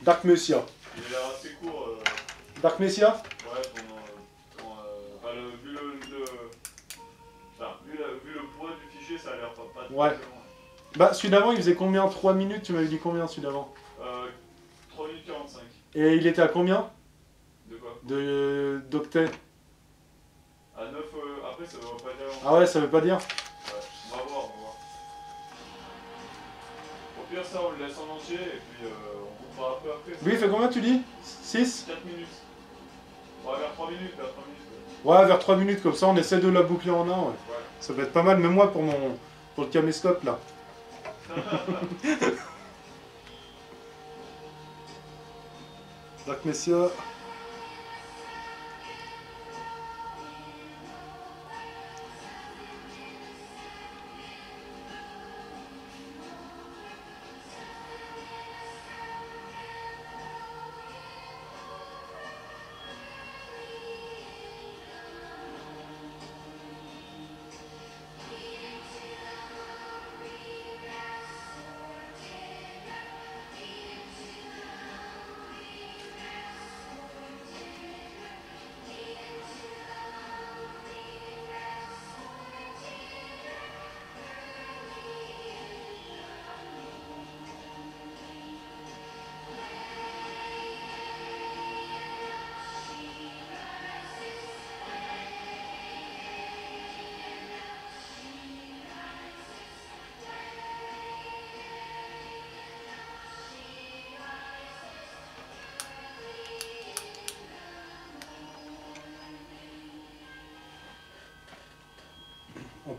Dark Messiah. Il a l'air assez court. Dark Messiah? Ouais, enfin, vu a l'air pas très Ouais. long. Bah, celui d'avant, il faisait combien? 3 minutes? Tu m'avais dit combien, celui d'avant? 3 minutes 45. Et il était à combien? De quoi? D'octets? À 9, après ça va pas dire long. Ah ouais, ça veut pas dire? Ouais, on va voir, on va voir. Au pire, ça, on le laisse en entier et puis on coupera un peu après. Lui, il fait combien, tu dis? 6? 4 minutes. Ouais, vers 3 minutes, vers 3 minutes. Ouais, vers 3 minutes, comme ça, on essaie de la boucler en un, ouais. Ouais. Ça peut être pas mal, même moi, pour le caméscope, là. Donc, messieurs...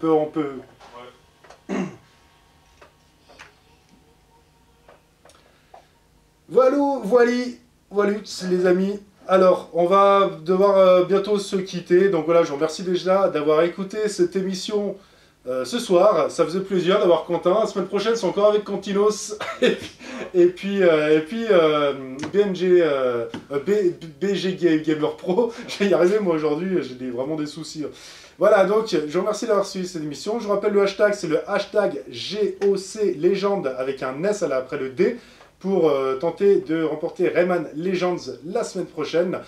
On peut... Ouais. Voilà, les amis. Alors, on va devoir bientôt se quitter. Donc voilà, je vous remercie déjà d'avoir écouté cette émission ce soir. Ça faisait plaisir d'avoir Quentin. La semaine prochaine, c'est encore avec Quantinos. et puis BG Gamer Pro. Je vais y arriver, moi, aujourd'hui. J'ai vraiment des soucis. Voilà, donc, je vous remercie d'avoir suivi cette émission. Je vous rappelle le hashtag, c'est le hashtag GOC Légende avec un S après le D pour tenter de remporter Rayman Legends la semaine prochaine.